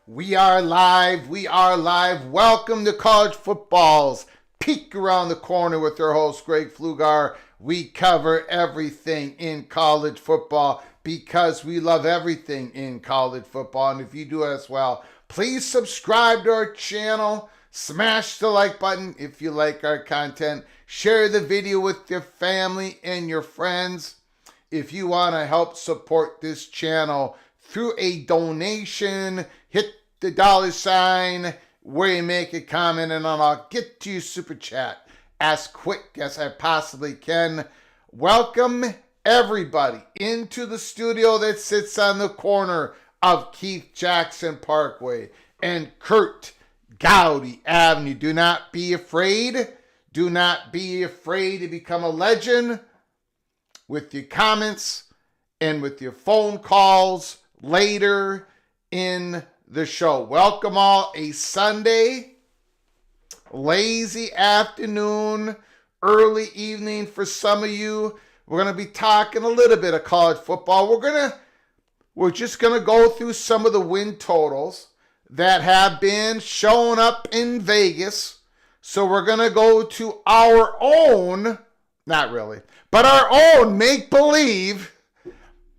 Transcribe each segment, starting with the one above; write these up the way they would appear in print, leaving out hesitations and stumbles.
We are live. We are live. Welcome to College Football's Peek Around the Corner with your host, Greg Flugar. We cover everything in college football because we love everything in college football. And if you do as well, please subscribe to our channel. Smash the like button if you like our content. Share the video with your family and your friends. If you want to help support this channel through a donation, hit the $sign where you make a comment, and I'll get to you super chat as quick as I possibly can. Welcome everybody into the studio that sits on the corner of Keith Jackson Parkway and Kurt Gowdy Avenue. Do not be afraid. Do not be afraid to become a legend with your comments and with your phone calls later in the show. Welcome all. A Sunday, lazy afternoon, early evening for some of you. We're going to be talking a little bit of college football. We're just going to go through some of the win totals that have been showing up in Vegas. So we're going to go to our own, not really, but our own make-believe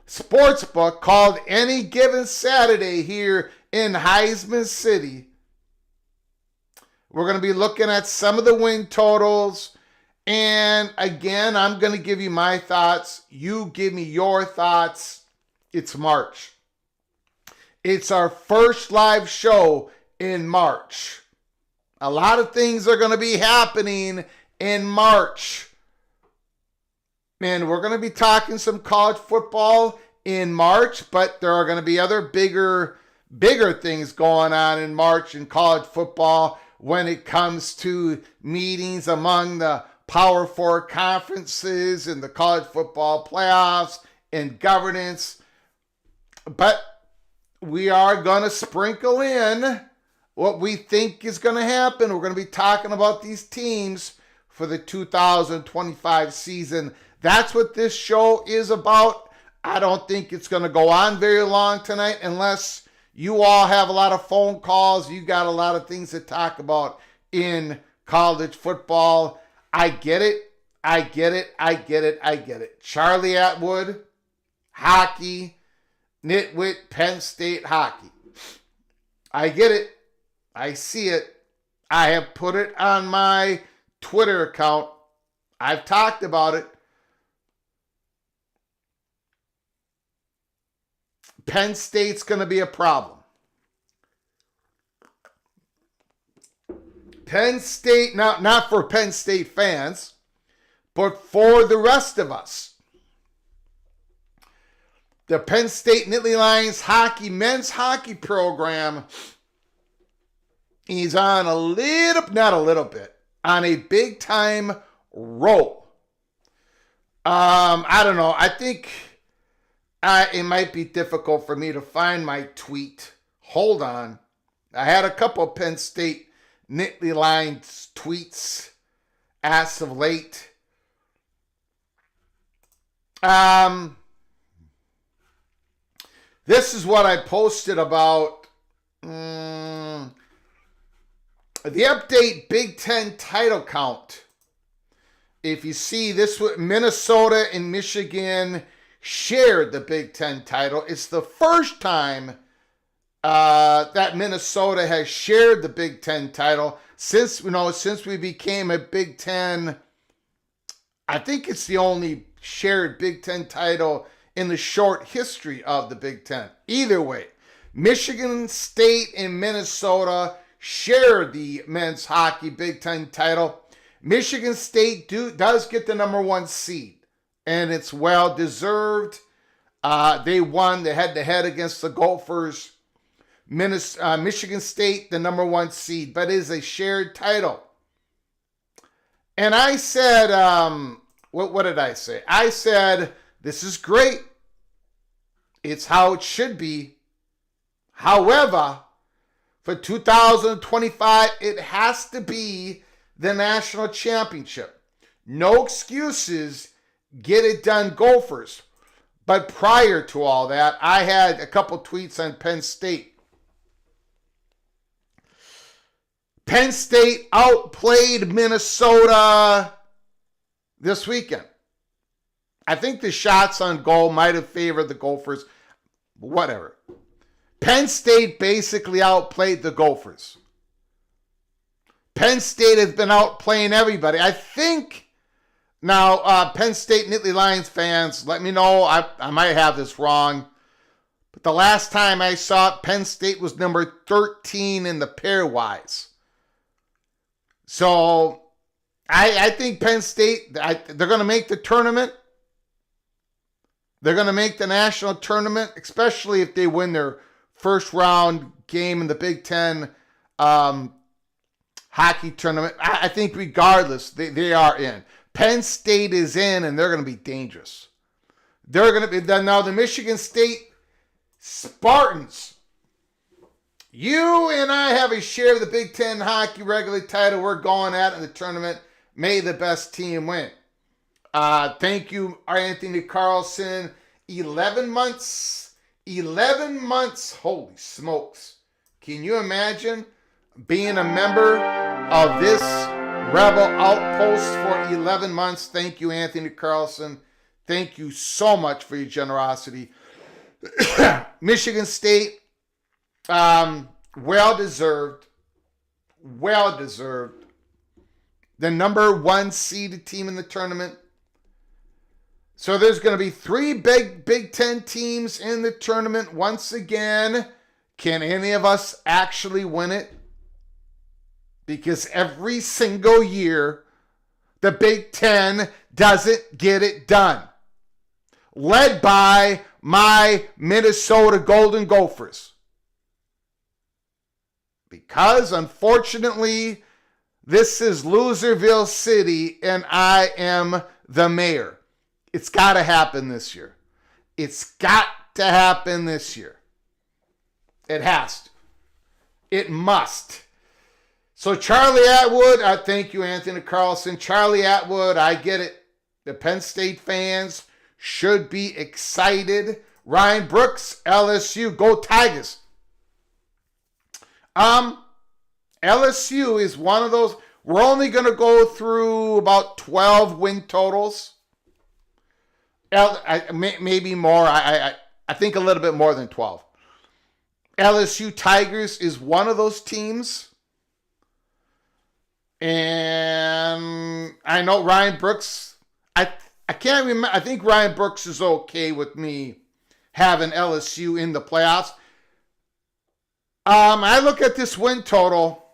sportsbook called Any Given Saturday here in Heisman City. We're going to be looking at some of the win totals. And again, I'm going to give you my thoughts. You give me your thoughts. It's March. It's our first live show in March. A lot of things are going to be happening in March. And we're going to be talking some college football in March, but there are going to be other bigger things going on in March in college football. when it comes to meetings among the Power Four conferences and the college football playoffs and governance. But we are going to sprinkle in what we think is going to happen. We're going to be talking about these teams for the 2025 season. That's what this show is about. I don't think it's going to go on very long tonight unless you all have a lot of phone calls. You got a lot of things to talk about in college football. I get it. I get it. Charlie Atwood, hockey, nitwit, Penn State hockey. I get it. I see it. I have put it on my Twitter account. I've talked about it. Penn State's going to be a problem. Penn State, not for Penn State fans, but for the rest of us. The Penn State Nittany Lions hockey, men's hockey program is on on a big time roll. I don't know. I think it might be difficult for me to find my tweet. Hold on. I had a couple of Penn State Nittany Lions tweets as of late. This is what I posted about the update Big Ten title count. If you see this, Minnesota and Michigan shared the Big Ten title. It's the first time that Minnesota has shared the Big Ten title since we became a Big Ten. I think it's the only shared Big Ten title in the short history of the Big Ten. Either way, Michigan State and Minnesota share the men's hockey Big Ten title. Michigan State does get the number 1 seed, and it's well deserved. They won the head-to-head against the Gophers. Michigan State, the number 1 seed, but it is a shared title. And I said, what did I say? I said, this is great. It's how it should be. However, for 2025, it has to be the national championship. No excuses. Get it done, Gophers. But prior to all that, I had a couple tweets on Penn State. Penn State outplayed Minnesota this weekend. I think the shots on goal might have favored the Gophers. Whatever. Penn State basically outplayed the Gophers. Penn State has been outplaying everybody. I think now Penn State Nittany Lions fans, let me know. I might have this wrong. But the last time I saw it, Penn State was number 13 in the pairwise. So I think Penn State, they're going to make the tournament. They're going to make the national tournament, especially if they win their first round game in the Big Ten hockey tournament. I think regardless, they are in. Penn State is in, and they're going to be dangerous. They're going to be now the Michigan State Spartans. You and I have a share of the Big Ten hockey regular title. We're going at it in the tournament. May the best team win. Thank you, Anthony Carlson. 11 months. 11 months. Holy smokes. Can you imagine being a member of this Rebel Outpost for 11 months? Thank you, Anthony Carlson. Thank you so much for your generosity. Michigan State, well deserved. Well deserved. The number 1 seeded team in the tournament. So there's going to be 3 Big Ten teams in the tournament once again. Can any of us actually win it? Because every single year, the Big Ten doesn't get it done. Led by my Minnesota Golden Gophers. because unfortunately, this is Loserville City and I am the mayor. It's got to happen this year. It's got to happen this year. It has to. It must. So Charlie Atwood, thank you, Anthony Carlson. Charlie Atwood, I get it. The Penn State fans should be excited. Ryan Brooks, LSU, go Tigers. LSU is one of those. We're only going to go through about 12 win totals. Maybe more. I think a little bit more than 12. LSU Tigers is one of those teams. And I know Ryan Brooks, I can't remember. I think Ryan Brooks is okay with me having LSU in the playoffs. I look at this win total.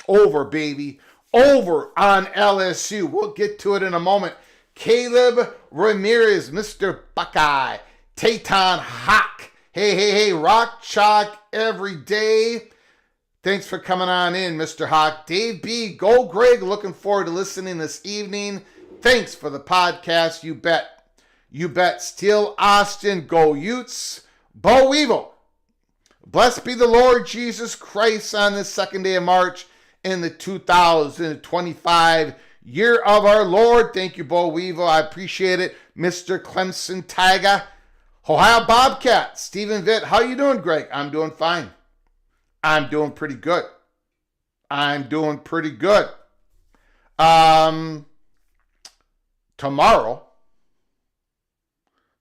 Over, baby. Over on LSU. We'll get to it in a moment. Caleb Ramirez, Mr. Buckeye. Tayton Hawk. Hey, rock chalk every day. Thanks for coming on in, Mr. Hawk. Dave B, go Greg. Looking forward to listening this evening. Thanks for the podcast. You bet. You bet. Steel Austin, go Utes. Bo Weevil. Blessed be the Lord Jesus Christ on this second day of March in the 2025 year of our Lord. Thank you, Bo Weevil. I appreciate it. Mr. Clemson Tiger. Ohio Bobcat. Stephen Vitt. How you doing, Greg? I'm doing fine. I'm doing pretty good.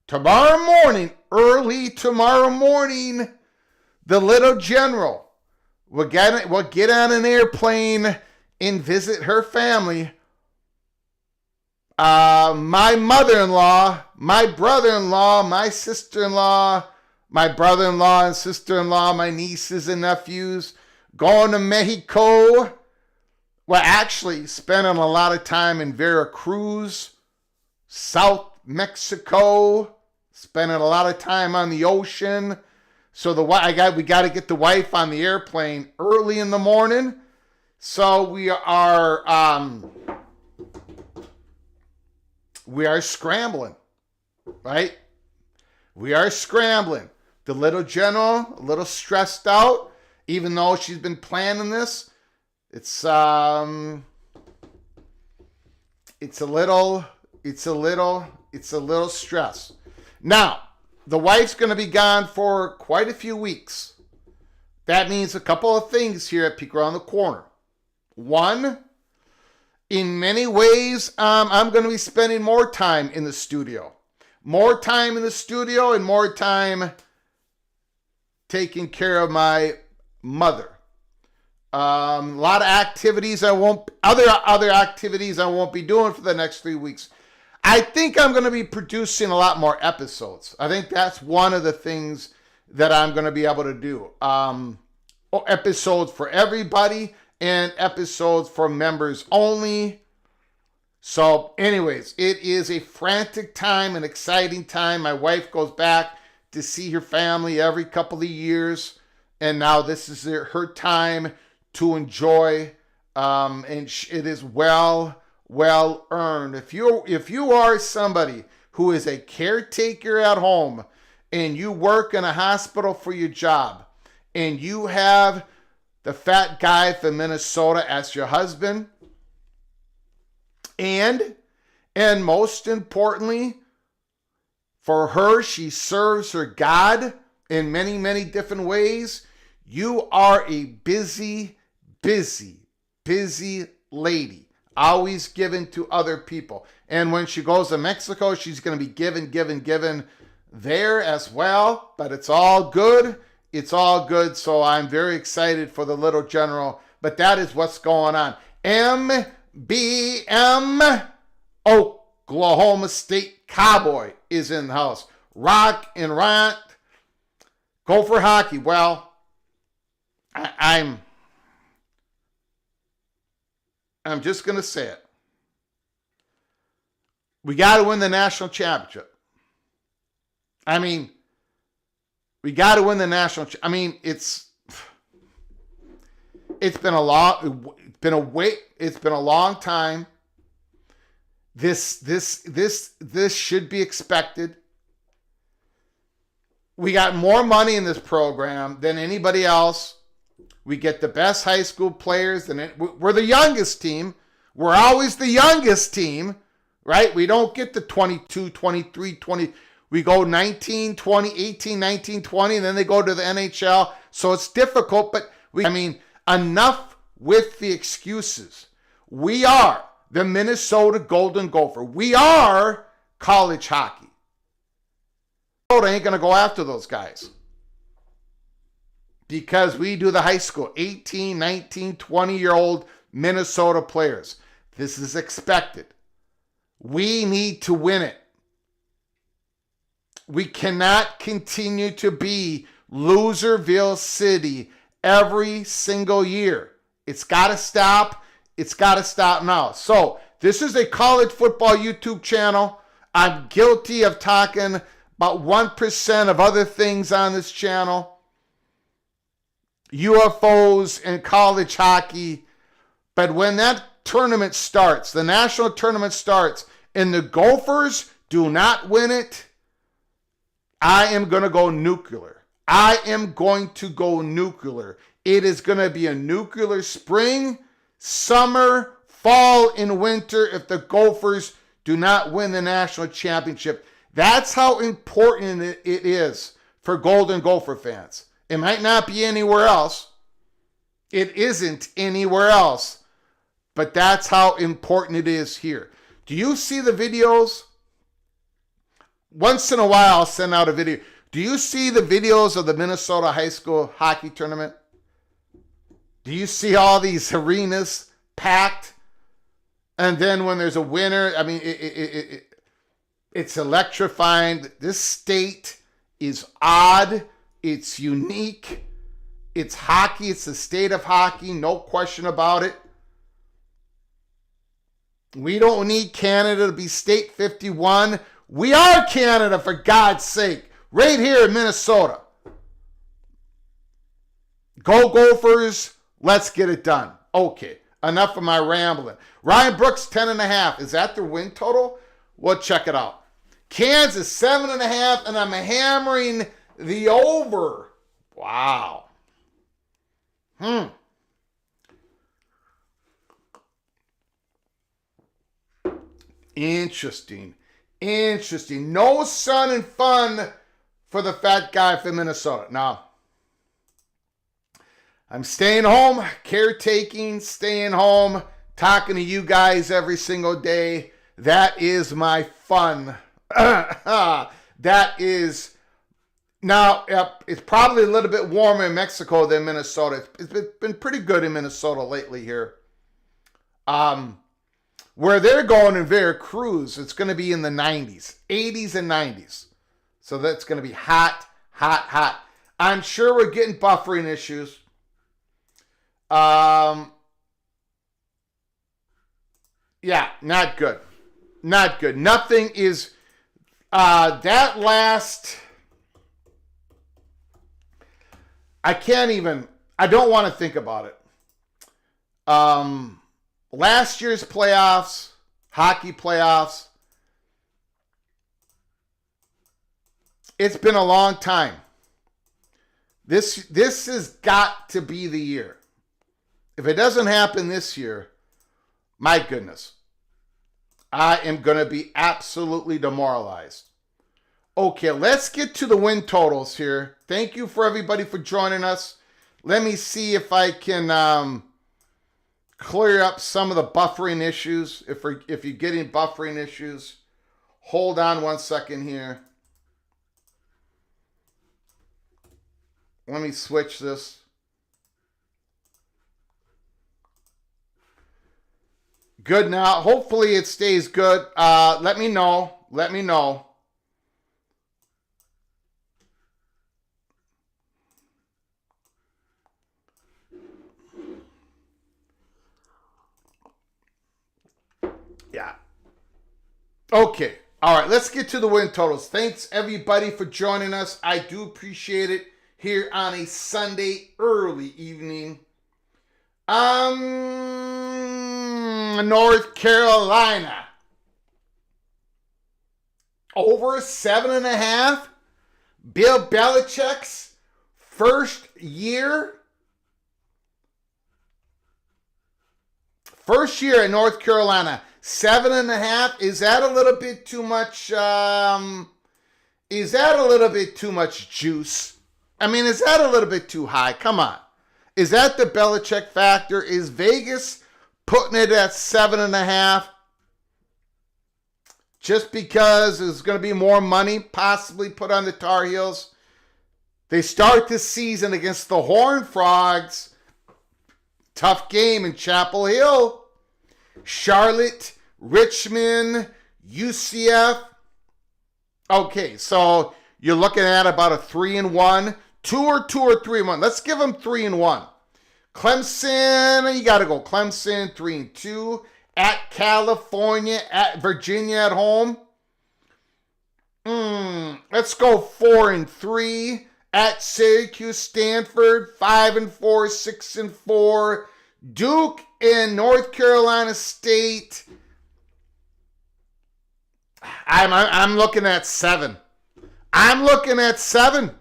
Tomorrow morning, early tomorrow morning, the little general will get on an airplane and visit her family. My mother-in-law, my brother-in-law, my sister-in-law, my brother-in-law and sister-in-law, my nieces and nephews, going to Mexico. Well, actually, spending a lot of time in Veracruz, South Mexico, spending a lot of time on the ocean. So we got to get the wife on the airplane early in the morning. So we are scrambling, right? We are scrambling. The little general, a little stressed out, even though she's been planning this. It's a little stress. Now, the wife's going to be gone for quite a few weeks. That means a couple of things here at Peek Around the Corner. One, in many ways, I'm going to be spending more time in the studio. More time in the studio and more time taking care of my mother. A lot of activities other activities I won't be doing for the next 3 weeks. I think I'm going to be producing a lot more episodes. I think that's one of the things that I'm going to be able to do. Episodes for everybody and episodes for members only. So anyways, it is a frantic time, an exciting time. My wife goes back to see her family every couple of years. And now this is her time to enjoy. And it is well earned. If you are somebody who is a caretaker at home and you work in a hospital for your job and you have the fat guy from Minnesota as your husband, and most importantly, for her, she serves her God in many, many different ways. You are a busy lady, always giving to other people. And when she goes to Mexico, she's going to be giving there as well. But it's all good. It's all good. So I'm very excited for the little general. But that is what's going on. MBM Oklahoma State Cowboy is in the house. Rock and rant. Go for hockey. Well, I'm just going to say it. We got to win the national championship. I mean, We got to win the national. I mean, it's been a long time. This should be expected. We got more money in this program than anybody else. We get the best high school players. We're the youngest team. We're always the youngest team, right? We don't get the 22, 23, 20. We go 19, 20, 18, 19, 20, and then they go to the NHL. So it's difficult, but enough with the excuses. We are the Minnesota Golden Gopher. We are college hockey. Minnesota ain't going to go after those guys because we do the high school, 18, 19, 20-year-old Minnesota players. This is expected. We need to win it. We cannot continue to be Loserville City every single year. It's got to stop. It's got to stop now. So this is a college football YouTube channel. I'm guilty of talking about 1% of other things on this channel. UFOs and college hockey. But when that tournament starts, the national tournament starts, and the Gophers do not win it, I am going to go nuclear. I am going to go nuclear. It is going to be a nuclear spring, summer, fall, and winter if the Gophers do not win the national championship. That's how important it is for Golden Gopher fans. It might not be anywhere else. It isn't anywhere else. But that's how important it is here. Do you see the videos? Once in a while, I'll send out a video. Do you see the videos of the Minnesota high school hockey tournament? Do you see all these arenas packed? And then when there's a winner, it's electrifying. This state is odd. It's unique. It's hockey. It's the state of hockey. No question about it. We don't need Canada to be state 51. We are Canada, for God's sake. Right here in Minnesota. Go Gophers. Let's get it done. Okay. Enough of my rambling. Ryan Brooks, 10.5. Is that their win total? We'll check it out. Kansas, 7.5. And I'm hammering the over. Wow. Interesting. No sun and fun for the fat guy from Minnesota. Now, I'm staying home, caretaking, staying home, talking to you guys every single day. That is my fun. That is, now, it's probably a little bit warmer in Mexico than Minnesota. It's been pretty good in Minnesota lately here. Where they're going in Veracruz, it's going to be in the 90s, 80s and 90s. So that's going to be hot, hot, hot. I'm sure we're getting buffering issues. Yeah, not good. Not good. Nothing is, that last, I don't want to think about it. Last year's playoffs, hockey playoffs, it's been a long time. This has got to be the year. If it doesn't happen this year, my goodness, I am going to be absolutely demoralized. Okay, let's get to the win totals here. Thank you for everybody for joining us. Let me see if I can clear up some of the buffering issues. If you're getting buffering issues, hold on one second here. Let me switch this. Good now. Hopefully it stays good. Let me know. Let me know. Yeah. Okay. All right, let's get to the win totals. Thanks, everybody, for joining us. I do appreciate it here on a Sunday early evening. North Carolina. Over 7.5. Bill Belichick's first year. First year in North Carolina. 7.5. Is that a little bit too much? Is that a little bit too much juice? I mean, is that a little bit too high? Come on. Is that the Belichick factor? Is Vegas putting it at 7.5? Just because there's going to be more money possibly put on the Tar Heels. They start the season against the Horned Frogs. Tough game in Chapel Hill. Charlotte, Richmond, UCF. Okay, so you're looking at about a 3-1. 2 or 3-1. Let's give them 3-1. Clemson, you got to go Clemson, 3-2. At California, at Virginia at home. Let's go 4-3. At Syracuse, Stanford, 5-4, 6-4. Duke and North Carolina State. I'm looking at 7. I'm looking at 7.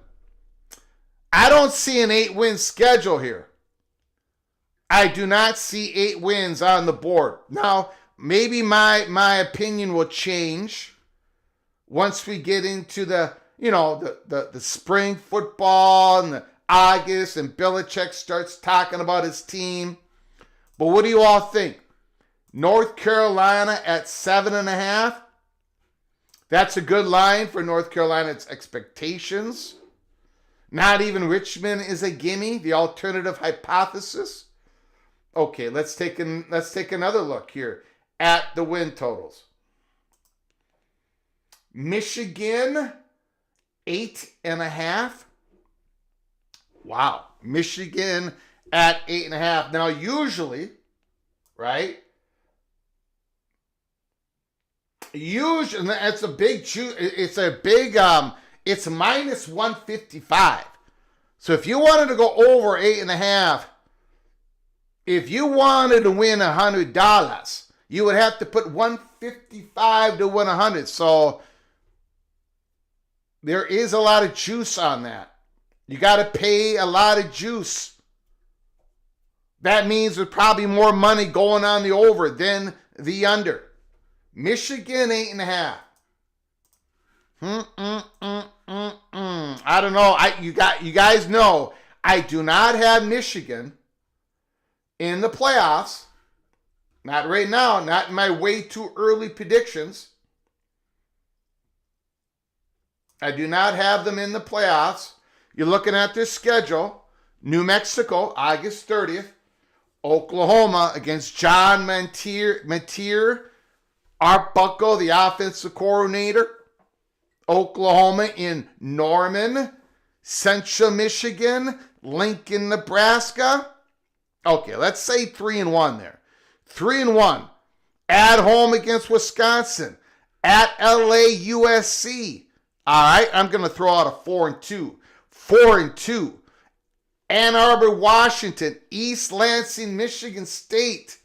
I don't see an 8-win schedule here. I do not see 8 wins on the board. Now, maybe my opinion will change once we get into the spring football and the August and Belichick starts talking about his team. But what do you all think? North Carolina at 7.5? That's a good line for North Carolina's expectations. Not even Richmond is a gimme, the alternative hypothesis. Okay, let's take another look here at the win totals. Michigan, 8.5. Wow, Michigan at 8.5. Now, usually, right? Usually, it's a big. It's minus 155. So if you wanted to go over 8.5. If you wanted to win $100, you would have to put 155 to win 100. So there is a lot of juice on that. You got to pay a lot of juice. That means there's probably more money going on the over than the under. Michigan 8.5. I don't know. You guys know I do not have Michigan in the playoffs. Not right now, not in my way too early predictions. I do not have them in the playoffs. You're looking at their schedule. New Mexico, August 30th. Oklahoma against John Matier Art Bucko, the offensive coordinator. Oklahoma in Norman. Central Michigan. Lincoln, Nebraska. Okay, let's say 3-1 there. 3-1. At home against Wisconsin. At LA USC. All right, I'm going to throw out a 4-2. 4-2. Ann Arbor, Washington. East Lansing, Michigan State.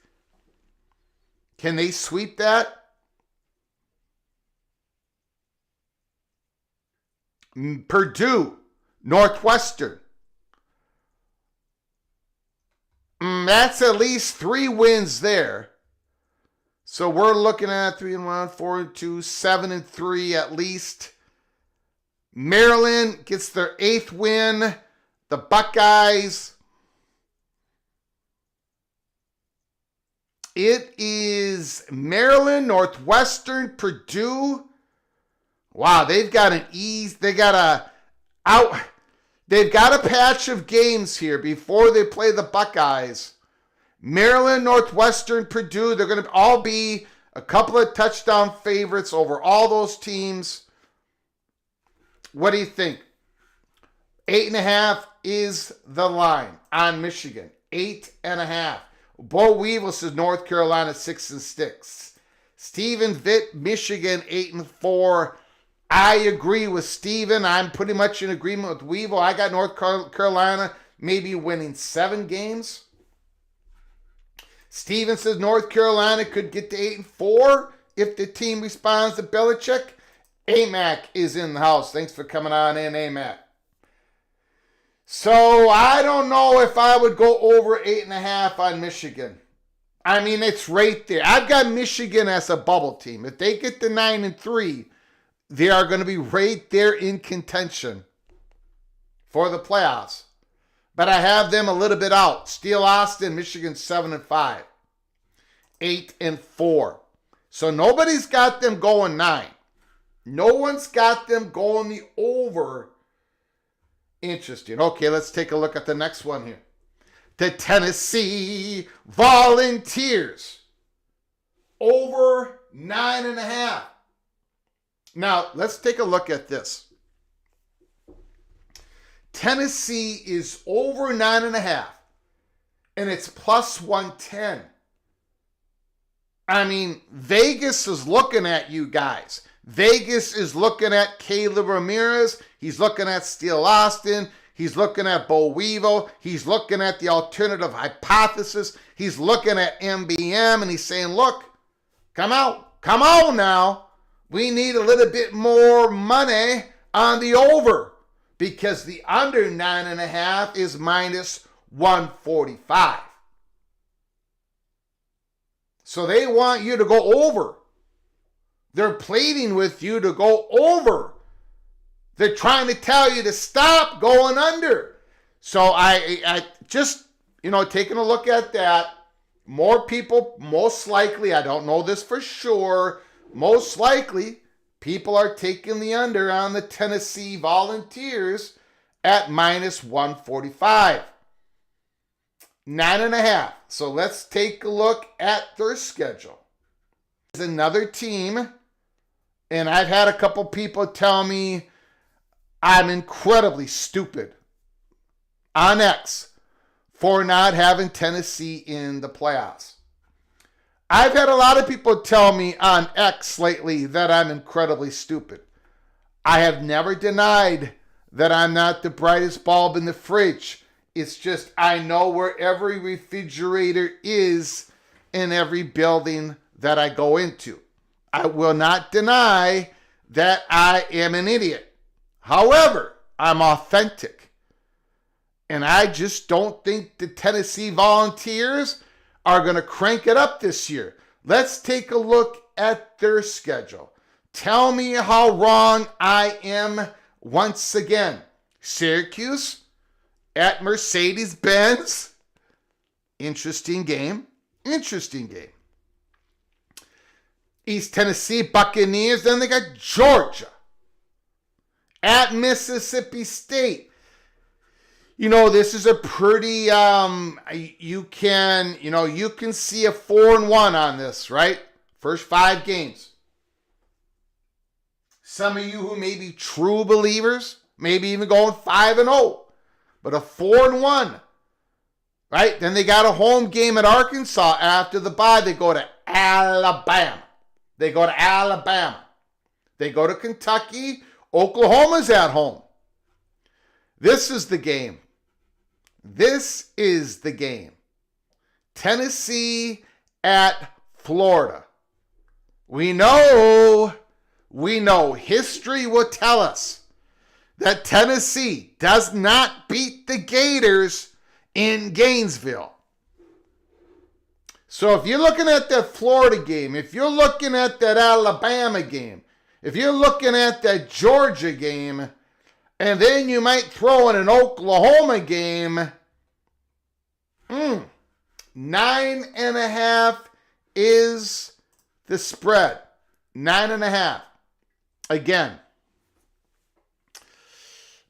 Can they sweep that? Purdue, Northwestern. That's at least 3 wins there. So we're looking at 3-1, 4-2, 7-3 at least. Maryland gets their 8th win. The Buckeyes. It is Maryland, Northwestern, Purdue. Wow, they've got a patch of games here before they play the Buckeyes. Maryland, Northwestern, Purdue, they're going to all be a couple of touchdown favorites over all those teams. What do you think? 8.5 is the line on Michigan. 8.5. Bo Weevil says North Carolina 6-6. Steven Vitt, Michigan, 8-4. I agree with Steven. I'm pretty much in agreement with Weevil. I got North Carolina maybe winning 7 games. Steven says North Carolina could get to 8-4 if the team responds to Belichick. AMAC is in the house. Thanks for coming on in, AMAC. So I don't know if I would go over 8.5 on Michigan. I mean, it's right there. I've got Michigan as a bubble team. If they get to 9-3, they are going to be right there in contention for the playoffs. But I have them a little bit out. Steel Austin, Michigan 7-5. 8-4. So nobody's got them going 9. No one's got them going the over. Interesting. Okay, let's take a look at the next one here. The Tennessee Volunteers. Over 9.5. Now, let's take a look at this. Tennessee is over 9.5, and it's plus 110. I mean, Vegas is looking at you guys. Vegas is looking at Caleb Ramirez. He's looking at Steel Austin. He's looking at Bo Weevil. He's looking at the alternative hypothesis. He's looking at MBM, and he's saying, look, come on now. We need a little bit more money on the over because the under 9.5 is minus 145. So they want you to go over. They're pleading with you to go over. They're trying to tell you to stop going under. So I just, taking a look at that, more people, most likely, I don't know this for sure, most likely, people are taking the under on the Tennessee Volunteers at minus 145. 9.5. So let's take a look at their schedule. There's another team, and I've had a couple people tell me I'm incredibly stupid on X for not having Tennessee in the playoffs. I've had a lot of people tell me on X lately that I'm incredibly stupid. I have never denied that I'm not the brightest bulb in the fridge. It's just I know where every refrigerator is in every building that I go into. I will not deny that I am an idiot. However, I'm authentic. And I just don't think the Tennessee Volunteers are going to crank it up this year. Let's take a look at their schedule. Tell me how wrong I am once again. Syracuse at Mercedes-Benz. Interesting game. East Tennessee Buccaneers. Then they got Georgia at Mississippi State. This is a pretty, you can see a 4-1 on this, right? First 5 games. Some of you who may be true believers, maybe even going 5-0, but a 4-1, right? Then they got a home game at Arkansas after the bye. They go to Alabama. They go to Kentucky. Oklahoma's at home. This is the game. Tennessee at Florida. We know history will tell us that Tennessee does not beat the Gators in Gainesville. So if you're looking at that Florida game, if you're looking at that Alabama game, if you're looking at that Georgia game, and then you might throw in an Oklahoma game, 9.5 is the spread. 9.5. Again,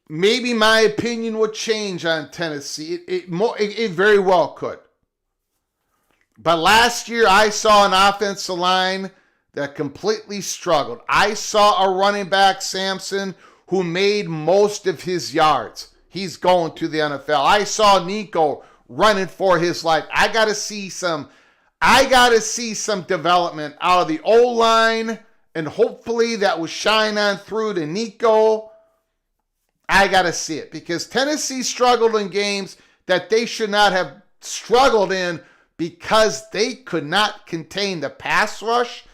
maybe my opinion will change on Tennessee. It very well could. But last year, I saw an offensive line that completely struggled. I saw a running back, Sampson, who made most of his yards. He's going to the NFL. I saw Nico running for his life. I got to see some I got to see some development out of the O-line, and hopefully that will shine on through to Nico. I got to see it because Tennessee struggled in games that they should not have struggled in because they could not contain the pass rush,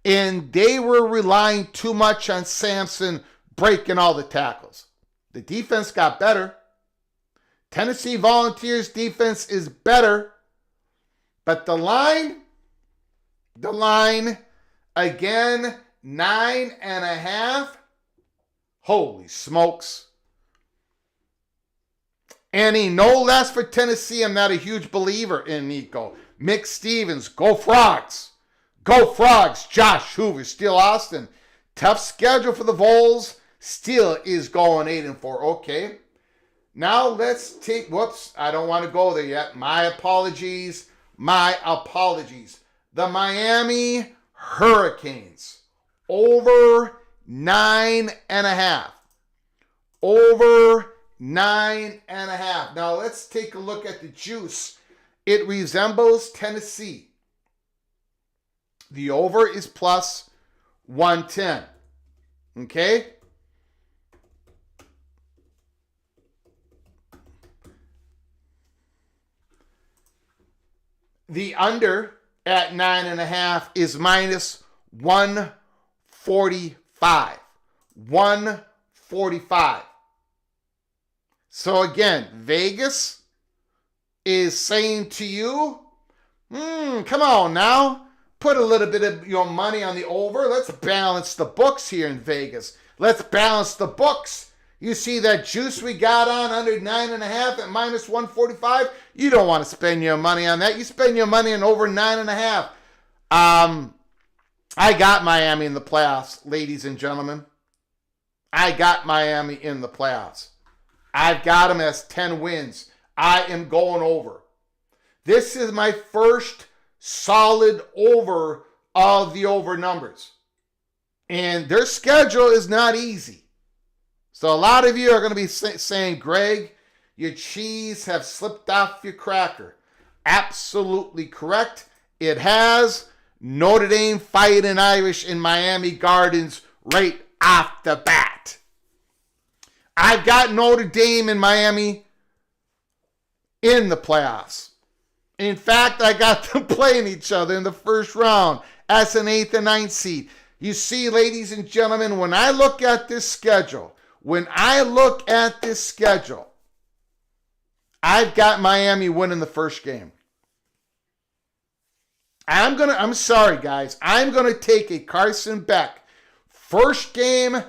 and they were relying too much on Sampson breaking all the tackles. The defense got better. Tennessee Volunteers defense is better. But the line, again, 9.5. Holy smokes. Any no less for Tennessee. I'm not a huge believer in Nico. Mick Stevens, go Frogs. Go Frogs. Josh Hoover, Steel Austin. Tough schedule for the Vols. Still is going 8-4. Okay. Now let's take, whoops, I don't want to go there yet. My apologies. The Miami Hurricanes. Over 9.5. Over 9.5. Now let's take a look at the juice. It resembles Tennessee. The over is plus 110. Okay? The under at 9.5 is minus 145. 145. So again, Vegas is saying to you, come on now. Put a little bit of your money on the over. Let's balance the books here in Vegas. Let's balance the books. You see that juice we got on under 9.5 at minus 145? You don't want to spend your money on that. You spend your money on over 9.5. I got Miami in the playoffs, ladies and gentlemen. I got Miami in the playoffs. I've got them as 10 wins. I am going over. This is my first solid over of the over numbers. And their schedule is not easy. So a lot of you are going to be saying, Greg, your cheese have slipped off your cracker. Absolutely correct. It has. Notre Dame Fighting Irish in Miami Gardens right off the bat. I've got Notre Dame and Miami in the playoffs. In fact, I got them playing each other in the first round as an 8th and 9th seed. You see, ladies and gentlemen, when I look at this schedule, I've got Miami winning the first game. I'm sorry, guys. I'm going to take a Carson Beck first game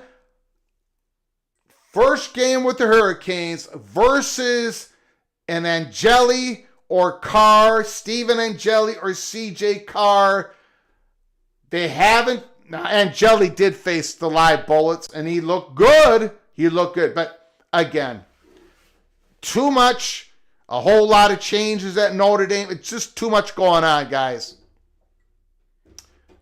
with the Hurricanes versus an Angeli or Carr, Stephen Angeli or CJ Carr. They haven't. Now, Angeli did face the live bullets, and he looked good. But again, too much, a whole lot of changes at Notre Dame. It's just too much going on, guys.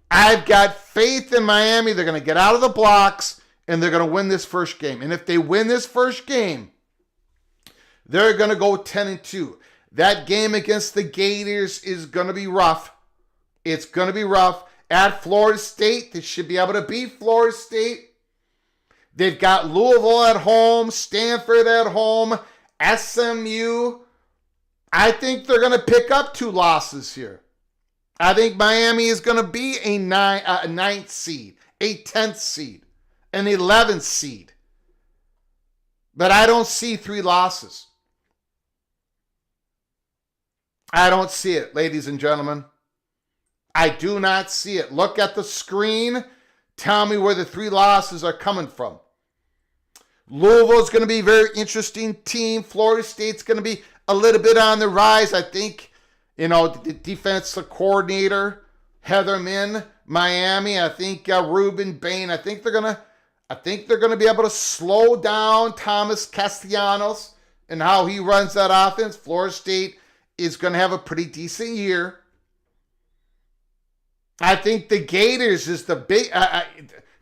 I've got faith in Miami. They're going to get out of the blocks, and they're going to win this first game. And if they win this first game, they're going to go 10-2. That game against the Gators is going to be rough. It's going to be rough. At Florida State, they should be able to beat Florida State. They've got Louisville at home, Stanford at home, SMU. I think they're going to pick up 2 losses here. I think Miami is going to be a 9th seed, a 10th seed, an 11th seed. But I don't see 3 losses. I don't see it, ladies and gentlemen. I do not see it. Look at the screen. Tell me where the 3 losses are coming from. Louisville is going to be a very interesting team. Florida State's going to be a little bit on the rise. I think, the defensive coordinator, Heather Min, Miami. I think Ruben Bain. I think they're going to be able to slow down Thomas Castellanos and how he runs that offense. Florida State is going to have a pretty decent year. I think the Gators is the big.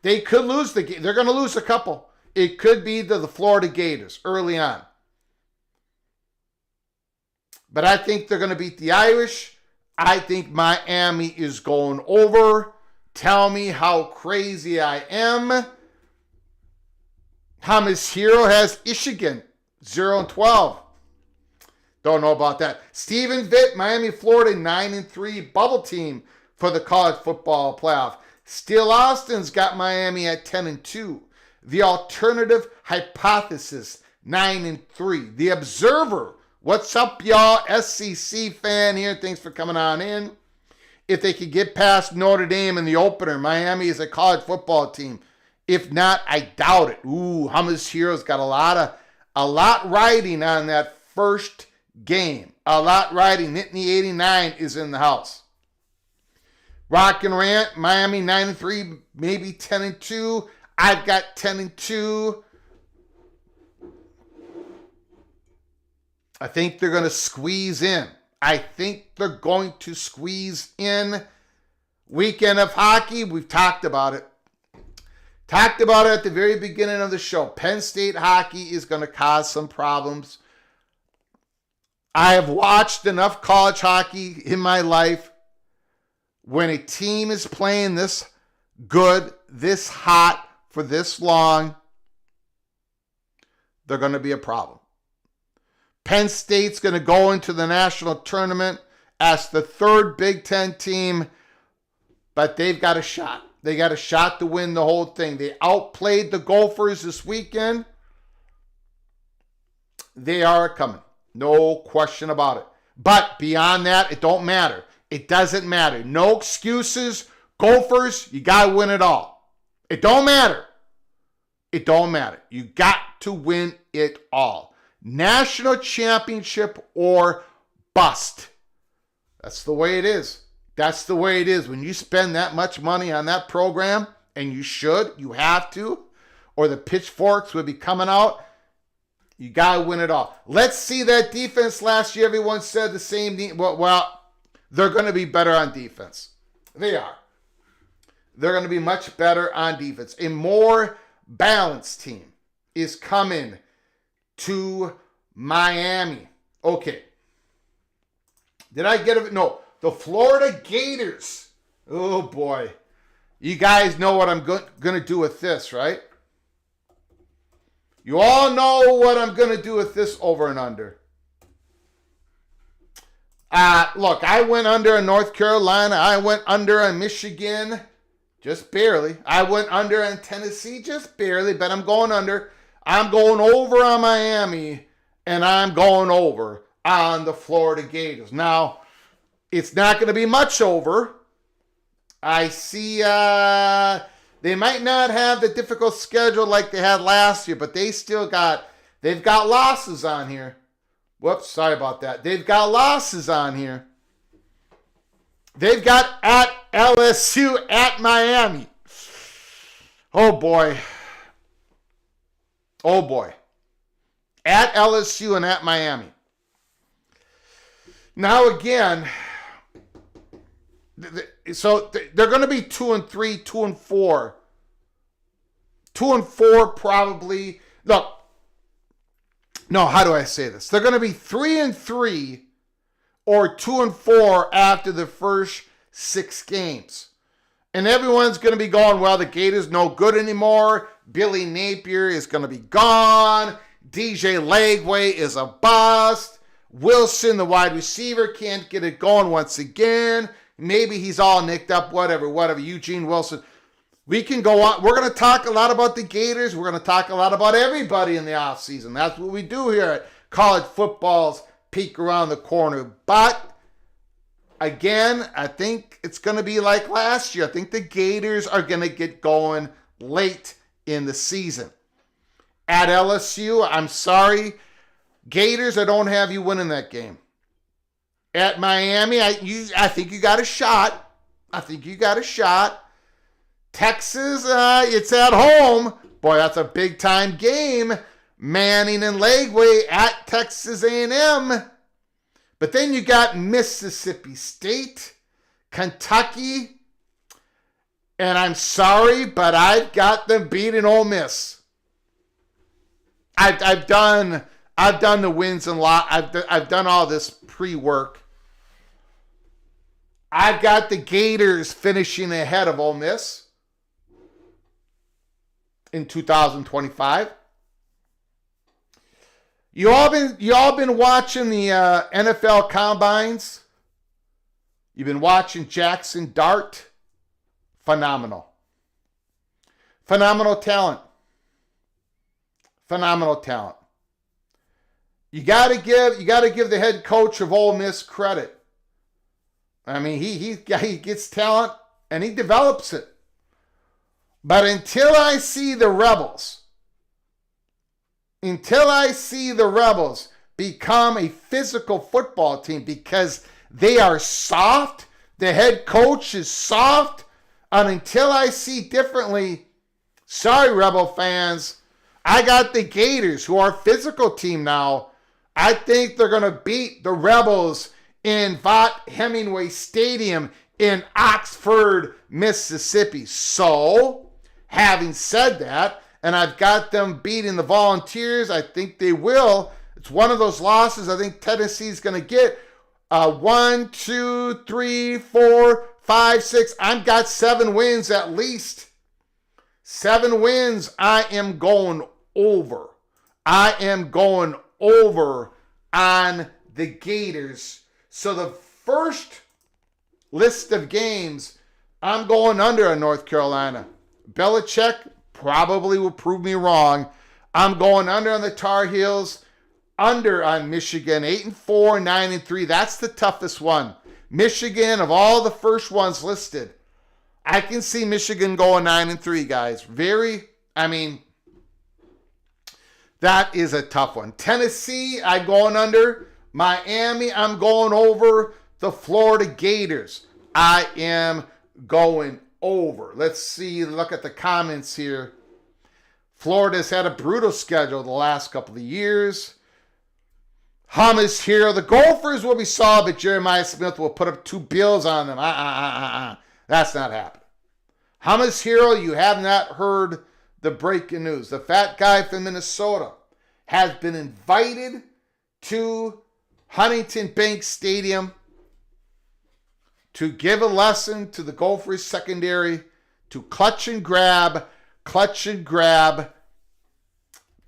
They could lose they're going to lose a couple. It could be the Florida Gators early on. But I think they're going to beat the Irish. I think Miami is going over. Tell me how crazy I am. Hamas Hero has Michigan 0-12. Don't know about that. Steven Vitt, Miami, Florida, 9-3 bubble team for the college football playoff. Still Austin's got Miami at 10-2. The Alternative Hypothesis, 9-3. The Observer, what's up, y'all? SEC fan here. Thanks for coming on in. If they could get past Notre Dame in the opener, Miami is a college football team. If not, I doubt it. Ooh, Hamas Heroes got a lot riding on that first game. A lot riding. Nittany 89 is in the house. Rock and Rant, Miami 9-3, maybe 10-2. I've got 10-2. I think they're going to squeeze in. Weekend of hockey, we've talked about it. Talked about it at the very beginning of the show. Penn State hockey is going to cause some problems. I have watched enough college hockey in my life. When a team is playing this good, this hot, for this long, they're going to be a problem. Penn State's going to go into the national tournament as the third Big Ten team, but they've got a shot. They got a shot to win the whole thing. They outplayed the Gophers this weekend. They are coming. No question about it. But beyond that, it don't matter. It doesn't matter. No excuses. Gophers, you got to win it all. It don't matter. It don't matter. You got to win it all. National championship or bust. That's the way it is. That's the way it is. When you spend that much money on that program, and you should, you have to, or the pitchforks would be coming out, you got to win it all. Let's see that defense last year. Everyone said the same. Well, they're going to be better on defense. They are. They're going to be much better on defense. A more balanced team is coming to Miami. Okay. Did I get it? No. The Florida Gators. Oh, boy. You guys know what I'm going to do with this, right? You all know what I'm going to do with this over and under. Look, I went under in North Carolina. I went under in Michigan. Just barely. I went under in Tennessee. Just barely. But I'm going under. I'm going over on Miami. And I'm going over on the Florida Gators. Now, it's not going to be much over. I see they might not have the difficult schedule like they had last year, but they've got losses on here. Whoops, sorry about that. They've got losses on here. They've got at LSU, at Miami. Oh, boy. Oh, boy. At LSU and at Miami. Now, again, so they're going to be 2-3, 2-4. 2-4 probably. Look, no, how do I say this? They're going to be 3-3 or 2-4 after the first 6 games. And everyone's going to be going, well, the Gators no good anymore. Billy Napier is going to be gone. DJ Lagway is a bust. Wilson, the wide receiver, can't get it going once again. Maybe he's all nicked up, whatever. Eugene Wilson. We can go on. We're going to talk a lot about the Gators. We're going to talk a lot about everybody in the offseason. That's what we do here at College Football's Peek Around the Corner. But, again, I think it's going to be like last year. I think the Gators are going to get going late in the season. At LSU, I'm sorry. Gators, I don't have you winning that game. At Miami, I think you got a shot. Texas, it's at home. Boy, that's a big-time game. Manning and Lagway at Texas A&M. But then you got Mississippi State, Kentucky, and I'm sorry, but I've got them beating Ole Miss. I've done the wins and lot. I've done all this pre-work. I've got the Gators finishing ahead of Ole Miss in 2025. You all been watching the NFL combines. You've been watching Jackson Dart. Phenomenal. Phenomenal talent. Phenomenal talent. You gotta give the head coach of Ole Miss credit. I mean, he gets talent and he develops it. But until I see the Rebels become a physical football team because they are soft, the head coach is soft, and until I see differently, sorry, Rebel fans, I got the Gators, who are a physical team now. I think they're going to beat the Rebels in Vaught Hemingway Stadium in Oxford, Mississippi. So, having said that, and I've got them beating the Volunteers, I think they will. It's one of those losses I think Tennessee's going to get. 1, 2, 3, 4, 5, 6. I've got 7 wins at least. 7 wins. I am going over. I am going over on the Gators. So the first list of games, I'm going under on North Carolina. Belichick probably will prove me wrong. I'm going under on the Tar Heels, under on Michigan, 8-4, 9-3. That's the toughest one. Michigan, of all the first ones listed, I can see Michigan going 9-3, guys. That is a tough one. Tennessee, I'm going under. Miami, I'm going over. The Florida Gators, I am going over. Let's see, look at the comments here. Florida's had a brutal schedule the last couple of years. Hummus here. The Gophers will be solid, but Jeremiah Smith will put up 2 bills on them. That's not happening. Hummus Hero, you have not heard the breaking news. The fat guy from Minnesota has been invited to Huntington Bank Stadium to give a lesson to the Gophers secondary to clutch and grab,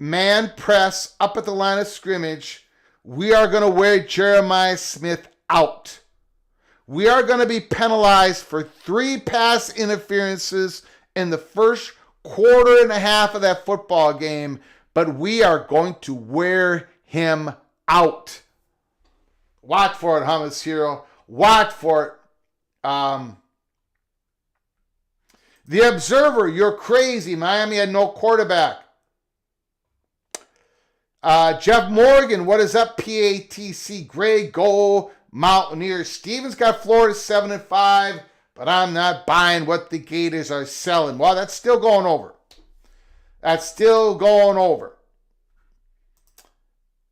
man press up at the line of scrimmage. We are going to wear Jeremiah Smith out. We are going to be penalized for 3 pass interferences in the first quarter and a half of that football game, but we are going to wear him out. Watch for it, Hummus Hero. Watch for it. The Observer, you're crazy. Miami had no quarterback. Jeff Morgan, what is up, PATC? Gray, go Mountaineers. Stevens got Florida 7-5, but I'm not buying what the Gators are selling. Well, that's still going over.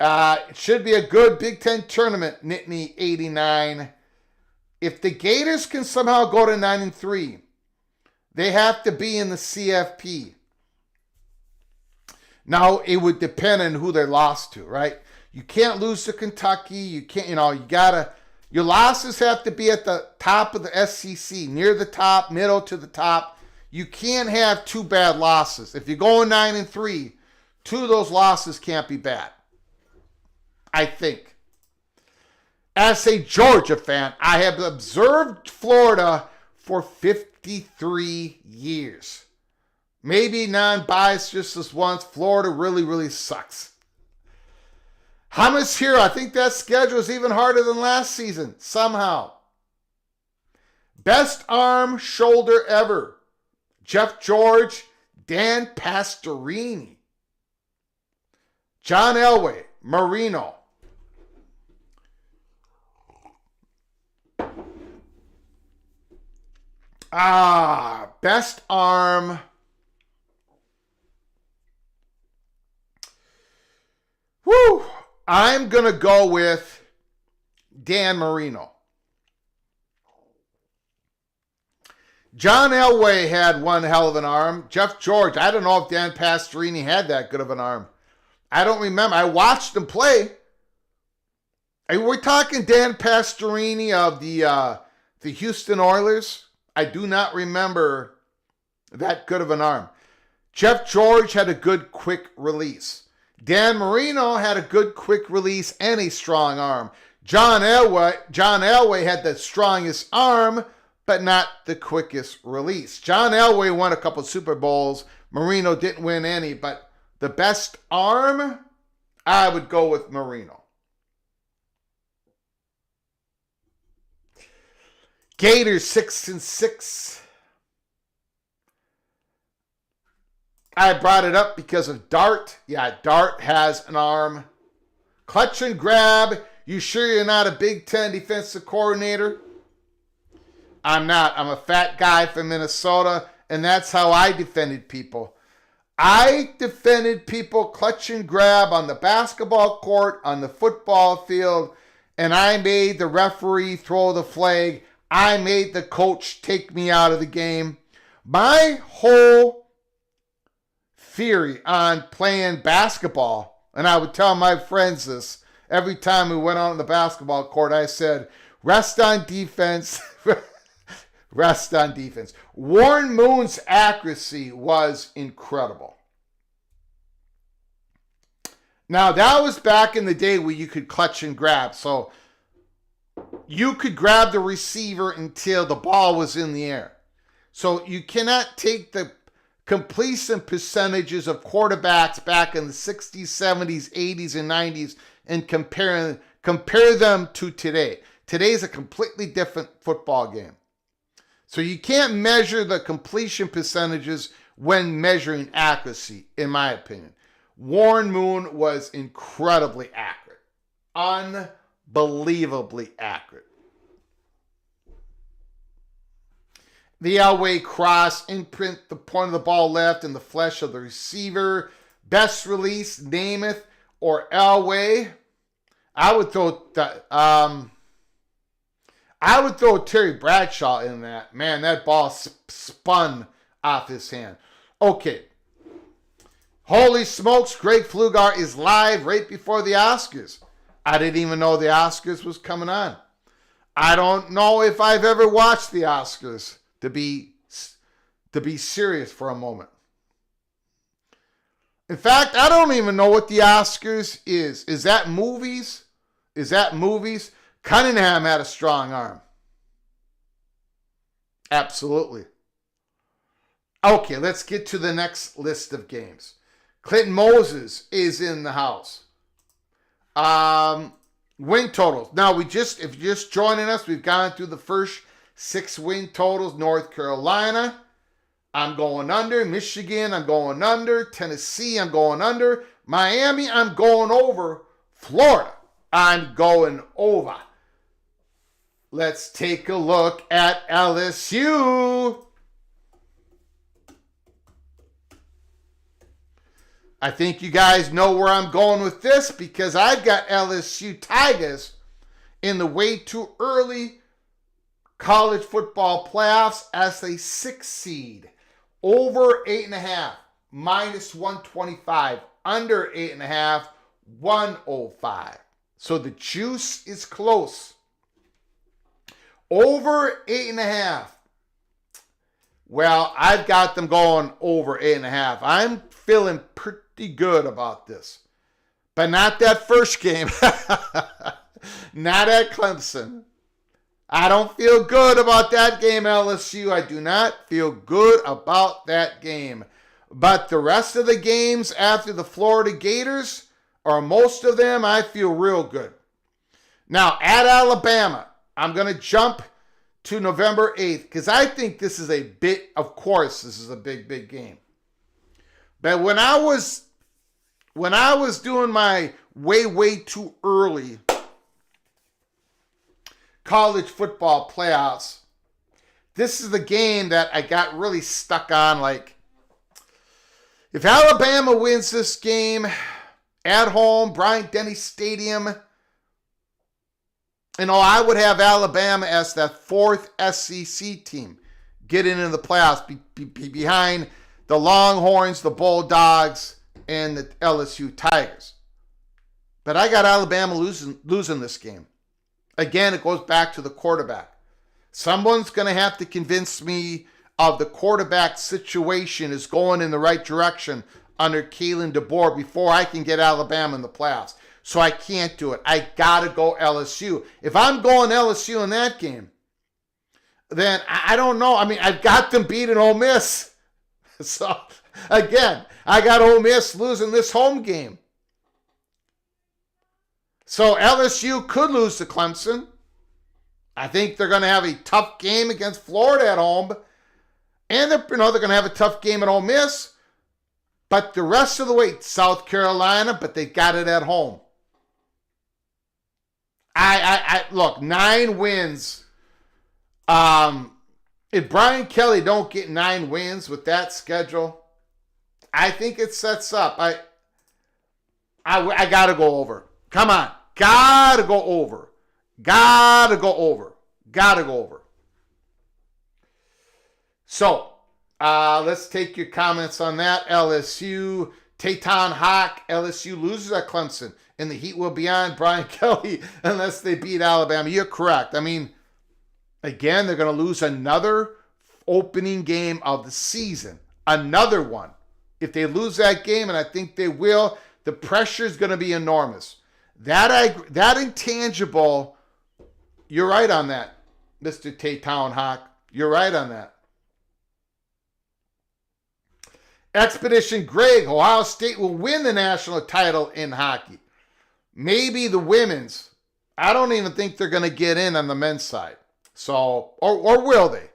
It should be a good Big Ten tournament, Nittany 89. If the Gators can somehow go to 9-3, they have to be in the CFP. Now, it would depend on who they lost to, right? You can't lose to Kentucky. You can't, your losses have to be at the top of the SEC, near the top, middle to the top. You can't have 2 bad losses. If you're going 9-3, 2 of those losses can't be bad, I think. As a Georgia fan, I have observed Florida for 53 years. Maybe non-biased just this once. Florida really, really sucks. Hummus here. I think that schedule is even harder than last season, somehow. Best arm shoulder ever. Jeff George, Dan Pastorini. John Elway, Marino. Best arm. Woo! I'm going to go with Dan Marino. John Elway had one hell of an arm. Jeff George, I don't know if Dan Pastorini had that good of an arm. I don't remember. I watched him play. And we're talking Dan Pastorini of the the Houston Oilers, I do not remember that good of an arm. Jeff George had a good quick release. Dan Marino had a good quick release and a strong arm. John Elway had the strongest arm, but not the quickest release. John Elway won a couple Super Bowls. Marino didn't win any, but the best arm, I would go with Marino. Gators 6-6. I brought it up because of Dart. Yeah, Dart has an arm. Clutch and grab. You sure you're not a Big Ten defensive coordinator? I'm not. I'm a fat guy from Minnesota, and that's how I defended people. I defended people clutch and grab on the basketball court, on the football field, and I made the referee throw the flag. I made the coach take me out of the game. My whole theory on playing basketball, and I would tell my friends this every time we went on the basketball court, I said, rest on defense. Rest on defense. Warren Moon's accuracy was incredible. Now, that was back in the day where you could clutch and grab. So you could grab the receiver until the ball was in the air. So you cannot take the completion percentages of quarterbacks back in the 60s, 70s, 80s, and 90s and compare them to today. Today's a completely different football game. So you can't measure the completion percentages when measuring accuracy, in my opinion. Warren Moon was incredibly accurate. Unbelievably accurate. The Elway cross, imprint the point of the ball left in the flesh of the receiver. Best release, Namath or Elway. I would throw Terry Bradshaw in that. Man, that ball spun off his hand. Okay. Holy smokes, Greg Pflugar is live right before the Oscars. I didn't even know the Oscars was coming on. I don't know if I've ever watched the Oscars, to be serious for a moment. In fact, I don't even know what the Oscars is. Is that movies? Cunningham had a strong arm. Absolutely. Okay, let's get to the next list of games. Clinton Moses is in the house. Win totals. Now, if you're just joining us, we've gone through the first 6 win totals. North Carolina, I'm going under. Michigan, I'm going under. Tennessee, I'm going under. Miami, I'm going over. Florida, I'm going over. Let's take a look at LSU. I think you guys know where I'm going with this because I've got LSU Tigers in the way too early college football playoffs as a 6 seed. Over 8.5, minus 125. Under 8.5, 105. So the juice is close. Over 8.5. Well, I've got them going over 8.5. I'm feeling pretty good about this. But not that first game. Not at Clemson. I don't feel good about that game, LSU. I do not feel good about that game. But the rest of the games after the Florida Gators, or most of them, I feel real good. Now, at Alabama, I'm going to jump to November 8th because I think this is of course, this is a big, big game. But when I was doing my way too early college football playoffs, this is the game that I got really stuck on. Like, if Alabama wins this game at home, Bryant-Denny Stadium, I would have Alabama as that 4th SEC team getting into the playoffs behind the Longhorns, the Bulldogs, and the LSU Tigers. But I got Alabama losing this game. Again, it goes back to the quarterback. Someone's going to have to convince me of the quarterback situation is going in the right direction under Kalen DeBoer before I can get Alabama in the playoffs. So I can't do it. I got to go LSU. If I'm going LSU in that game, then I don't know. I mean, I've got them beating Ole Miss. So, again, I got Ole Miss losing this home game. So LSU could lose to Clemson. I think they're going to have a tough game against Florida at home. And they're going to have a tough game at Ole Miss. But the rest of the way, South Carolina, but they got it at home. I look, 9 wins. If Brian Kelly don't get 9 wins with that schedule, I think it sets up. I got to go over. Come on. Got to go over. Got to go over. Got to go over. So, let's take your comments on that. LSU, Tayton Hawk, LSU loses at Clemson, and the heat will be on Brian Kelly unless they beat Alabama. You're correct. I mean, again, they're going to lose another opening game of the season. Another one. If they lose that game, and I think they will, the pressure is going to be enormous. That intangible, you're right on that, Mr. Tayton Hawk. You're right on that. Expedition Greg, Ohio State will win the national title in hockey. Maybe the women's. I don't even think they're going to get in on the men's side. So, or will they?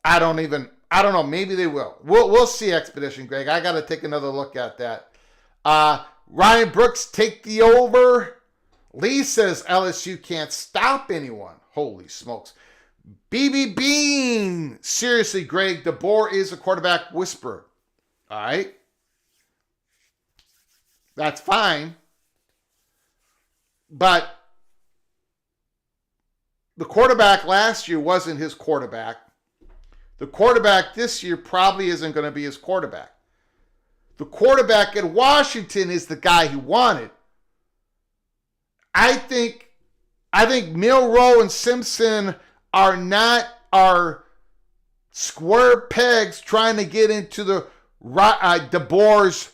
I don't know. Maybe they will. We'll see, Expedition Greg. I got to take another look at that. Ryan Brooks, take the over. Lee says LSU can't stop anyone. Holy smokes. BB Bean. Seriously, Greg, DeBoer is a quarterback whisperer. All right? That's fine. But the quarterback last year wasn't his quarterback. The quarterback this year probably isn't going to be his quarterback. The quarterback at Washington is the guy he wanted. I think Milroe and Simpson are square pegs trying to get into the DeBoer's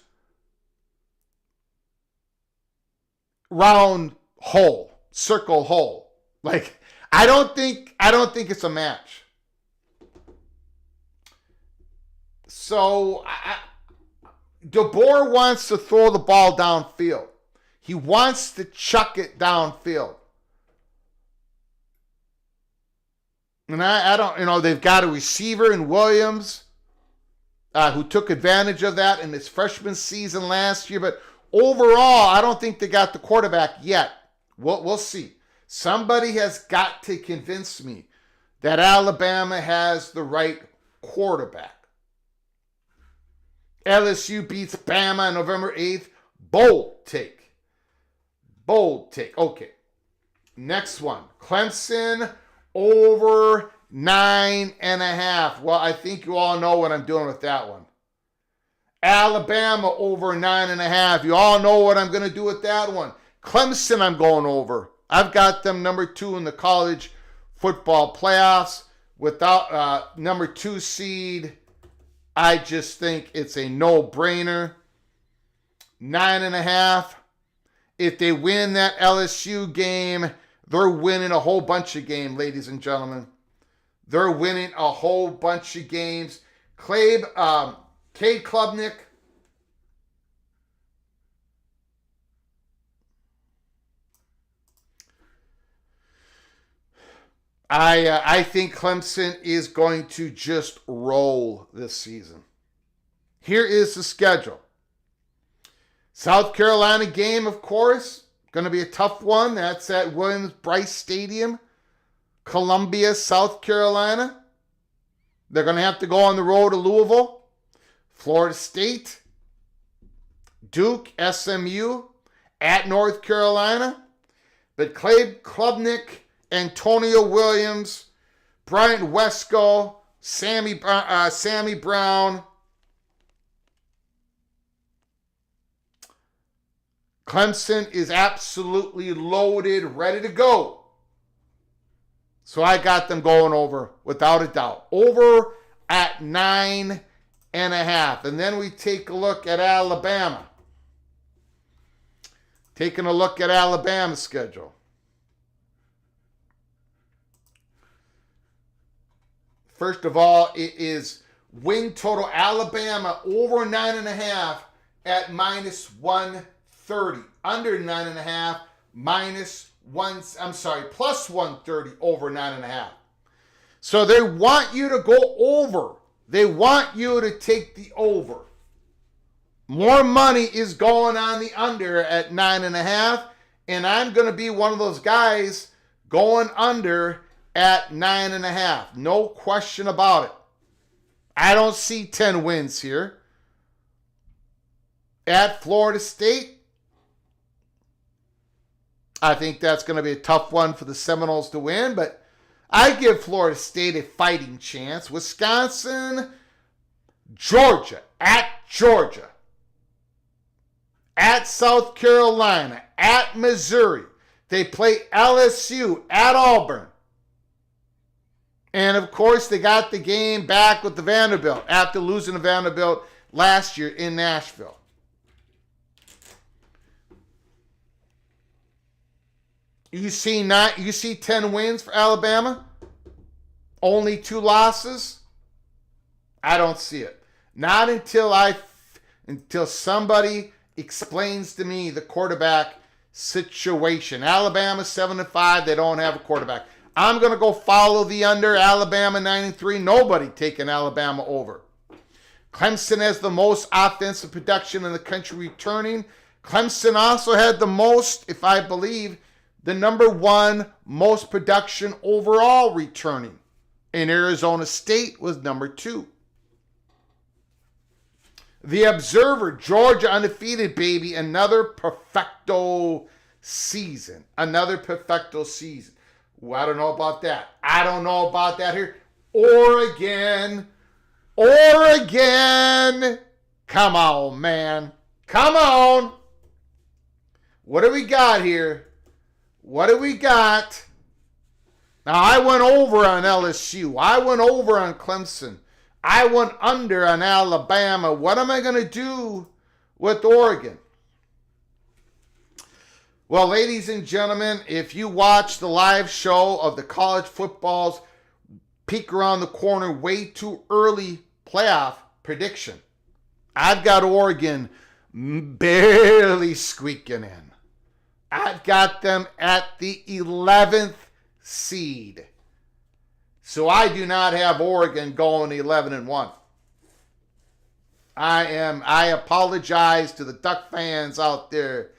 round hole, circle hole. Like, I don't think it's a match. So DeBoer wants to throw the ball downfield. He wants to chuck it downfield. And I don't, they've got a receiver in Williams who took advantage of that in his freshman season last year. But overall, I don't think they got the quarterback yet. We'll see. Somebody has got to convince me that Alabama has the right quarterback. LSU beats Bama on November 8th. Bold take. Bold take. Okay. Next one. Clemson over 9.5. Well, I think you all know what I'm doing with that one. Alabama over 9.5. You all know what I'm going to do with that one. Clemson, I'm going over. I've got them number 2 in the college football playoffs. Without number 2 seed, I just think it's a no-brainer. 9.5. If they win that LSU game, they're winning a whole bunch of games, ladies and gentlemen. They're winning a whole bunch of games. Cade Klubnik. I think Clemson is going to just roll this season. Here is the schedule. South Carolina game, of course, going to be a tough one. That's at Williams-Brice Stadium, Columbia, South Carolina. They're going to have to go on the road to Louisville, Florida State, Duke, SMU, at North Carolina. But Cade Klubnik, Antonio Williams, Bryant Wesco, Sammy Brown. Clemson is absolutely loaded, ready to go. So I got them going over without a doubt. Over at 9.5. And then we take a look at Alabama. Taking a look at Alabama's schedule. First of all, it is win total Alabama over 9.5 at minus 130. Under 9.5 plus 130 over 9.5. So they want you to go over. They want you to take the over. More money is going on the under at 9.5, and I'm going to be one of those guys going under at 9.5. No question about it. I don't see 10 wins here. At Florida State, I think that's going to be a tough one for the Seminoles to win, but I give Florida State a fighting chance. Wisconsin, Georgia, at South Carolina, at Missouri. They play LSU, at Auburn. And, of course, they got the game back with the Vanderbilt after losing to Vanderbilt last year in Nashville. You see 10 wins for Alabama? Only 2 losses? I don't see it. Not until somebody explains to me the quarterback situation. Alabama 7-5, they don't have a quarterback. I'm going to go follow the under. Alabama 9-3. Nobody taking Alabama over. Clemson has the most offensive production in the country returning. Clemson also had the most, if I believe, the number 1 most production overall returning. And Arizona State was number 2. The Observer, Georgia undefeated, baby. Another perfecto season. Well, I don't know about that. Here. Oregon. Come on, man. Come on. What do we got here? Now, I went over on LSU. I went over on Clemson. I went under on Alabama. What am I going to do with Oregon? Well, ladies and gentlemen, if you watch the live show of the college football's peek around the corner way too early playoff prediction, I've got Oregon barely squeaking in. I've got them at the 11th seed. So I do not have Oregon going 11-1. I apologize to the Duck fans out there.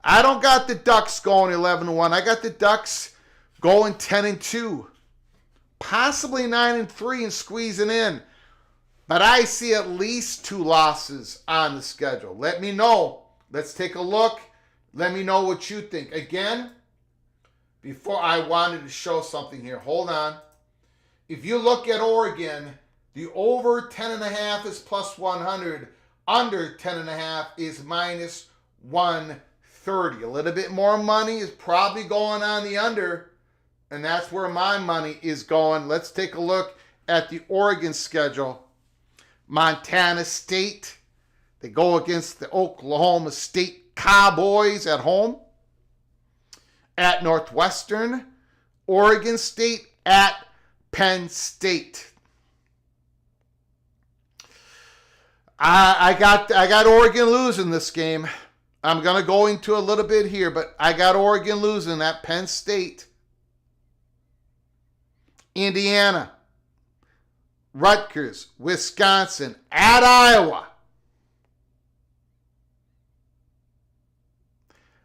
I don't got the Ducks going 11-1. I got the Ducks going 10-2. Possibly 9-3 and squeezing in. But I see at least 2 losses on the schedule. Let me know. Let's take a look. Let me know what you think. Again, before I wanted to show something here. Hold on. If you look at Oregon, the over 10.5 is plus 100. Under 10.5 is minus 130. A little bit more money is probably going on the under. And that's where my money is going. Let's take a look at the Oregon schedule. Montana State. They go against the Oklahoma State Cowboys at home. At Northwestern. Oregon State at Penn State. I got Oregon losing this game. I'm going to go into a little bit here, but I got Oregon losing at Penn State. Indiana, Rutgers, Wisconsin, at Iowa.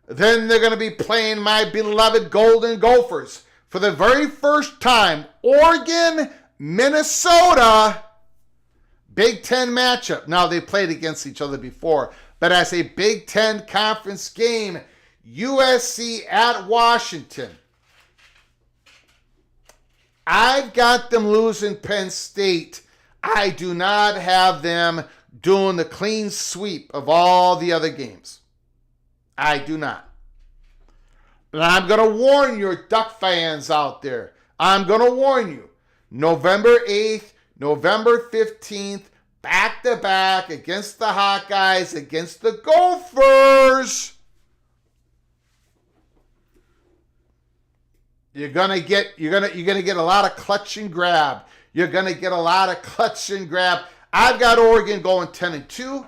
Then they're going to be playing my beloved Golden Gophers for the very first time. Oregon, Minnesota, Big Ten matchup. Now, they played against each other before, but as a Big Ten conference game, USC at Washington. I've got them losing Penn State. I do not have them doing the clean sweep of all the other games. I do not. And I'm going to warn your Duck fans out there. I'm going to warn you. November 8th, November 15th, back-to-back against the Hawkeyes, against the Gophers. You're gonna get a lot of clutch and grab. You're gonna get a lot of clutch and grab. I've got Oregon going 10-2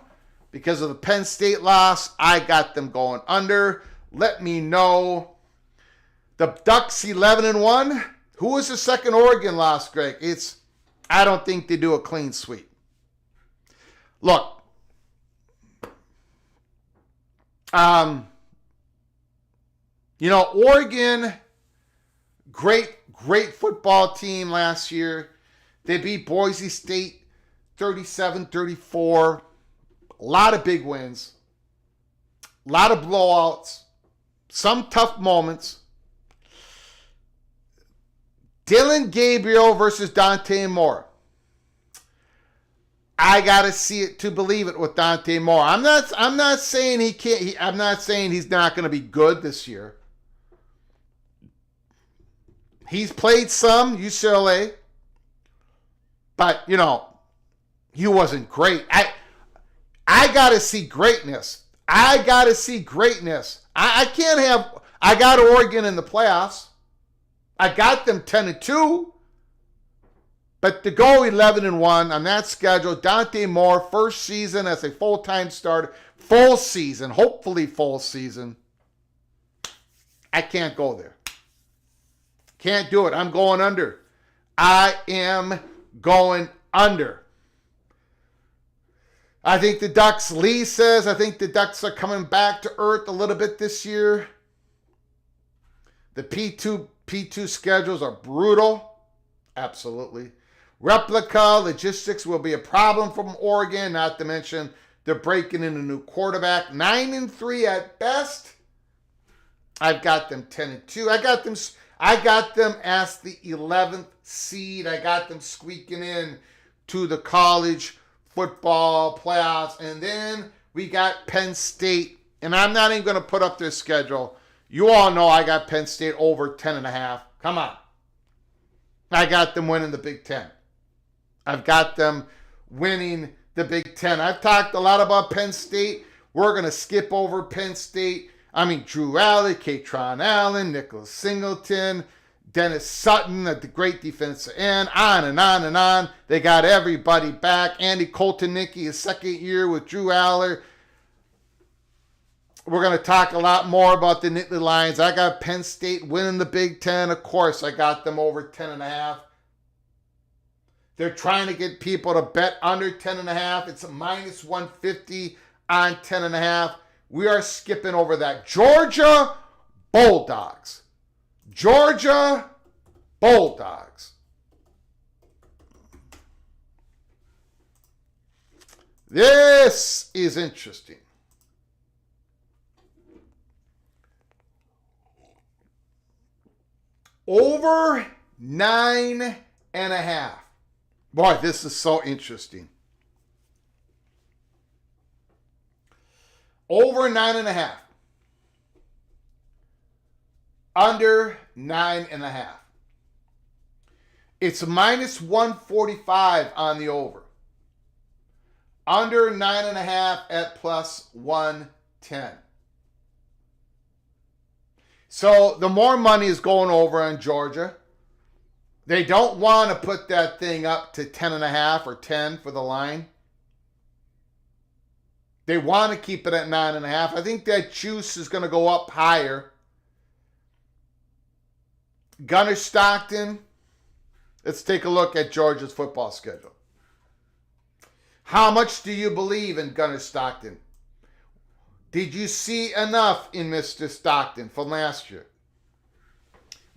because of the Penn State loss. I got them going under. Let me know. The Ducks 11-1. Who was the second Oregon loss, Greg? I don't think they do a clean sweep. Look, Oregon, great football team last year. They beat Boise State 37-34. A lot of big wins. A lot of blowouts. Some tough moments. Dylan Gabriel versus Dante Moore. I gotta see it to believe it with Dante Moore. I'm not saying he can't. I'm not saying he's not going to be good this year. He's played some UCLA, but he wasn't great. I gotta see greatness. I can't have. I got Oregon in the playoffs. I got them 10-2. But to go 11-1 on that schedule, Dante Moore, first season as a full-time starter, full season, hopefully full season. I can't go there. Can't do it. I'm going under. I am going under. I think the Ducks, Lee says, I think the Ducks are coming back to earth a little bit this year. The P2 schedules are brutal. Absolutely. Replica logistics will be a problem from Oregon, not to mention they're breaking in a new quarterback. 9-3 at best. I've got them 10-2. I got them as the 11th seed. I got them squeaking in to the college football playoffs. And then we got Penn State. And I'm not even going to put up their schedule. You all know I got Penn State over 10.5. Come on. I got them winning the Big Ten. I've got them winning the Big Ten. I've talked a lot about Penn State. We're going to skip over Penn State. Drew Alley, Katron Allen, Nicholas Singleton, Dennis Sutton at the great defensive end, on and on and on. They got everybody back. Andy Koltonicki, his second year with Drew Aller. We're going to talk a lot more about the Nittany Lions. I got Penn State winning the Big Ten. Of course, I got them over 10.5. They're trying to get people to bet under 10.5. It's a minus 150 on 10.5. We are skipping over that. Georgia Bulldogs. Georgia Bulldogs. This is interesting. Over 9.5. Boy, this is so interesting. Over 9.5. Under 9.5. It's minus 145 on the over. Under 9.5 at plus 110. So the more money is going over on Georgia. They don't want to put that thing up to 10.5 or 10 for the line. They want to keep it at 9.5. I think that juice is going to go up higher. Gunnar Stockton. Let's take a look at Georgia's football schedule. How much do you believe in Gunnar Stockton? Did you see enough in Mr. Stockton from last year?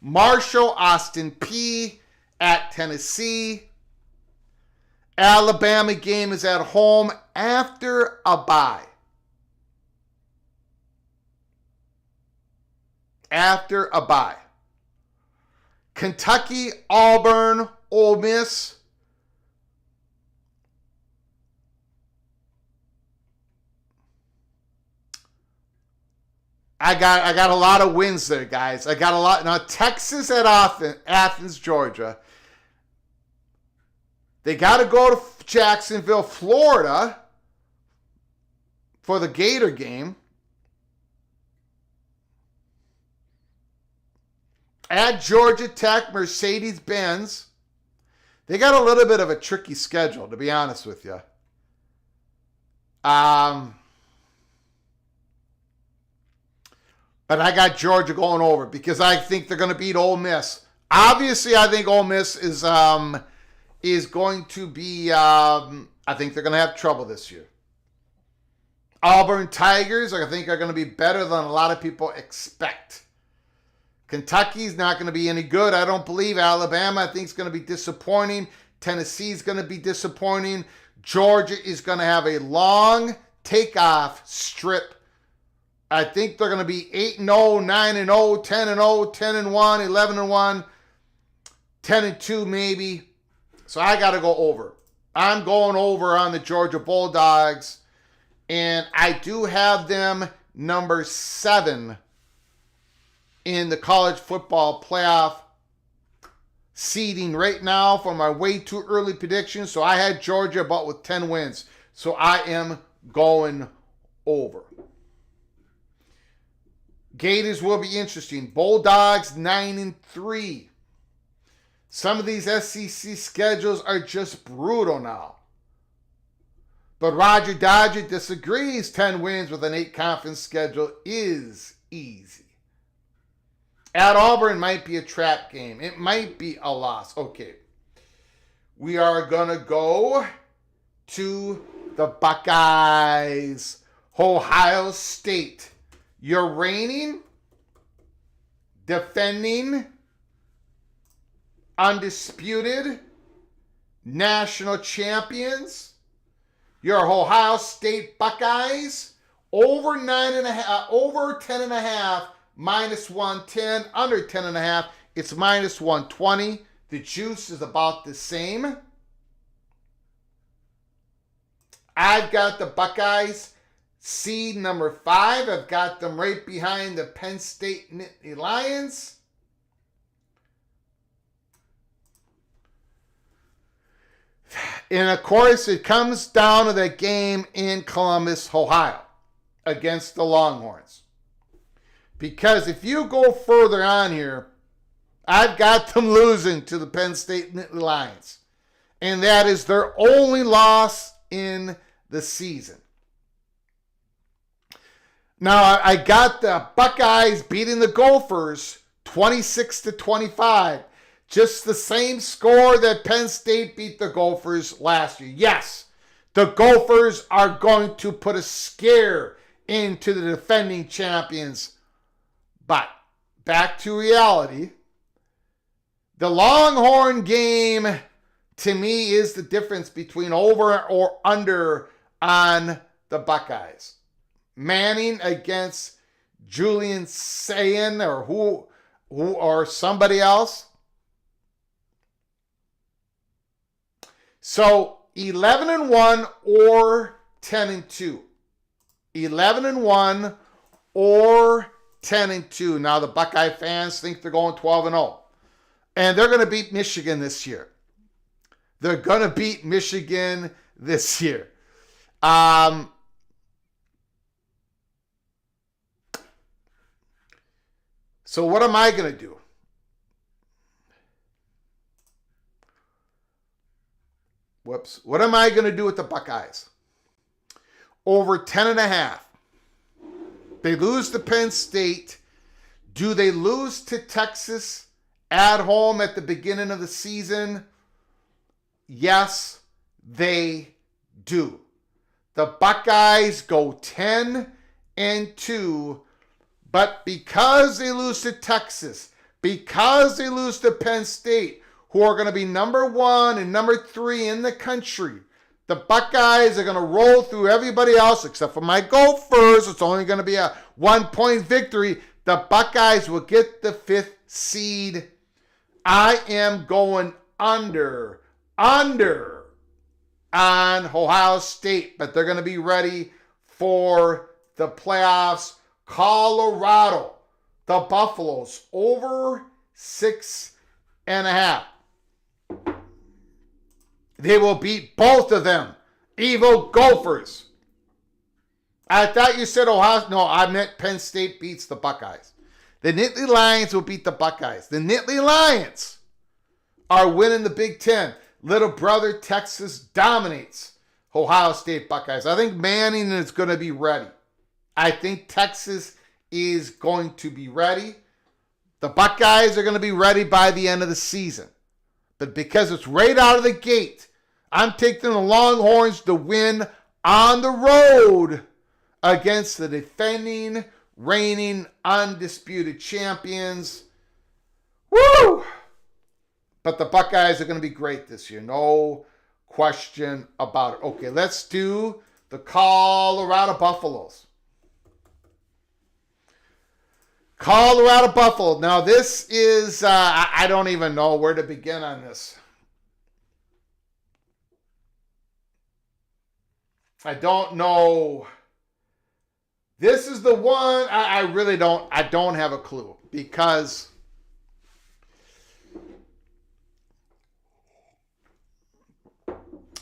Marshall Austin P at Tennessee. Alabama game is at home after a bye. After a bye. Kentucky, Auburn, Ole Miss. I got a lot of wins there, guys. I got a lot. Now, Texas at Athens, Georgia. They got to go to Jacksonville, Florida for the Gator game. At Georgia Tech, Mercedes-Benz. They got a little bit of a tricky schedule, to be honest with you. But I got Georgia going over because I think they're going to beat Ole Miss. Obviously, I think Ole Miss is going to be, I think they're going to have trouble this year. Auburn Tigers, I think, are going to be better than a lot of people expect. Kentucky's not going to be any good, I don't believe. Alabama, I think, is going to be disappointing. Tennessee's going to be disappointing. Georgia is going to have a long takeoff strip. I think they're going to be 8-0, 9-0, 10-0, 10-1, 11-1, 10-2 maybe. So I got to go over. I'm going over on the Georgia Bulldogs. And I do have them number 7 in the college football playoff seeding right now for my way too early prediction. So I had Georgia about with 10 wins. So I am going over. Gators will be interesting. Bulldogs 9-3. Some of these SEC schedules are just brutal now. But Roger Dodger disagrees. 10 wins with an 8-conference schedule is easy. At Auburn might be a trap game. It might be a loss. Okay. We are going to go to the Buckeyes. Ohio State. Your reigning, defending, undisputed national champions. Your Ohio State Buckeyes. Over 9.5, over 10.5. Minus 110, under 10.5, it's minus 120. The juice is about the same. I've got the Buckeyes seed number 5. I've got them right behind the Penn State Nittany Lions. And of course, it comes down to that game in Columbus, Ohio, against the Longhorns. Because if you go further on here, I've got them losing to the Penn State Nittany Lions. And that is their only loss in the season. Now, I got the Buckeyes beating the Gophers 26-25. Just the same score that Penn State beat the Gophers last year. Yes, the Gophers are going to put a scare into the defending champions. But back to reality. The Longhorn game, to me, is the difference between over or under on the Buckeyes. Manning against Julian Sayin or who or somebody else. So 11-1 or 10-2. 11-1 or 10-2. Now the Buckeye fans think they're going 12-0. And they're going to beat Michigan this year. They're going to beat Michigan this year. So what am I going to do? Whoops. What am I going to do with the Buckeyes? Over 10.5. They lose to Penn State. Do they lose to Texas at home at the beginning of the season? Yes, they do. The Buckeyes go 10-2, but because they lose to Texas, because they lose to Penn State, who are going to be number 1 and number 3 in the country, the Buckeyes are going to roll through everybody else except for my Gophers. It's only going to be a 1-point victory. The Buckeyes will get the 5th seed. I am going under on Ohio State, but they're going to be ready for the playoffs Colorado, the Buffaloes, over 6.5. They will beat both of them. Evil Gophers. I thought you said Ohio. No, I meant Penn State beats the Buckeyes. The Nittany Lions will beat the Buckeyes. The Nittany Lions are winning the Big Ten. Little brother Texas dominates Ohio State Buckeyes. I think Manning is going to be ready. I think Texas is going to be ready. The Buckeyes are going to be ready by the end of the season. But because it's right out of the gate, I'm taking the Longhorns to win on the road against the defending, reigning, undisputed champions. Woo! But the Buckeyes are going to be great this year. No question about it. Okay, let's do the Colorado Buffaloes. Colorado Buffalo. Now this is, I don't even know where to begin on this. I don't know. This is the one I really don't have a clue, because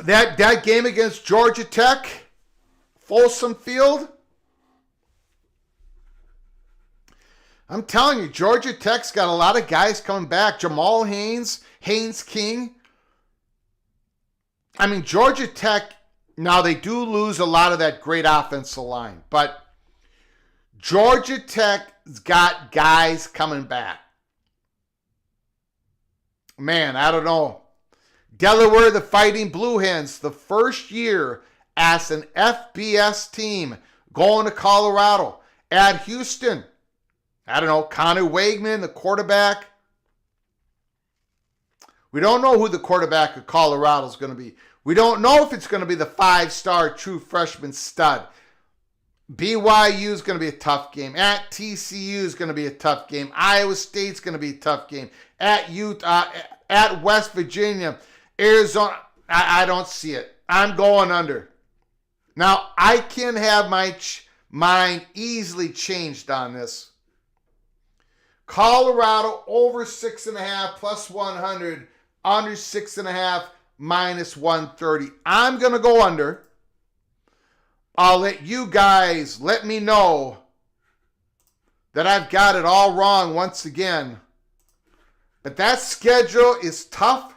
that game against Georgia Tech, Folsom Field, I'm telling you, Georgia Tech's got a lot of guys coming back. Jamal Haynes King. I mean, Georgia Tech, now they do lose a lot of that great offensive line, but Georgia Tech's got guys coming back. Man, I don't know. Delaware, the Fighting Blue Hens, the first year as an FBS team going to Colorado. At Houston, I don't know, Connor Wegman, the quarterback. We don't know who the quarterback of Colorado is going to be. We don't know if it's going to be the 5-star true freshman stud. BYU is going to be a tough game. At TCU is going to be a tough game. Iowa State's going to be a tough game. At Utah, at West Virginia, Arizona, I don't see it. I'm going under. Now, I can have my mind easily changed on this. Colorado over 6.5 plus 100, under 6.5 minus 130. I'm going to go under. I'll let you guys let me know that I've got it all wrong once again. But that schedule is tough.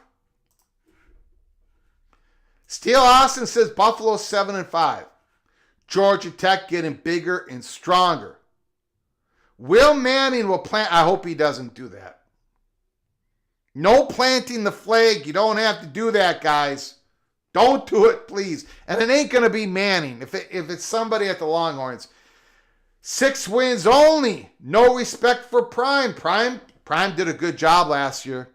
Steel Austin says Buffalo 7-5. Georgia Tech getting bigger and stronger. Will Manning will plant. I hope he doesn't do that. No planting the flag. You don't have to do that, guys. Don't do it, please. And it ain't going to be Manning. If it's somebody at the Longhorns. 6 wins only. No respect for Prime. Prime did a good job last year.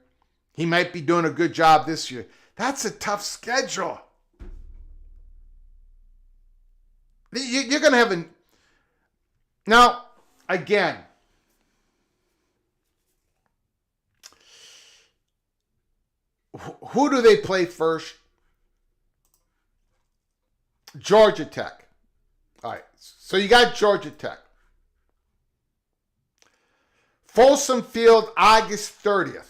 He might be doing a good job this year. That's a tough schedule. You're going to have a... Now, again, who do they play first? Georgia Tech. All right, so you got Georgia Tech. Folsom Field, August 30th.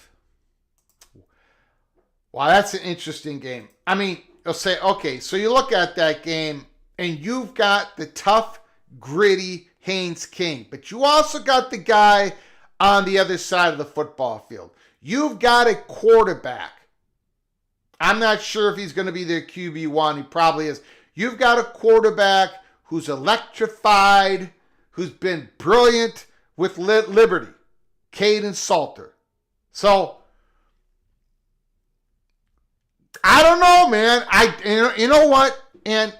Wow, that's an interesting game. I mean, you'll say, okay, so you look at that game, and you've got the tough, gritty Haynes King, but you also got the guy on the other side of the football field. You've got a quarterback. I'm not sure if he's going to be their QB1. He probably is. You've got a quarterback who's electrified, who's been brilliant with Liberty, Caden Salter. So, I don't know, man. You know what? And,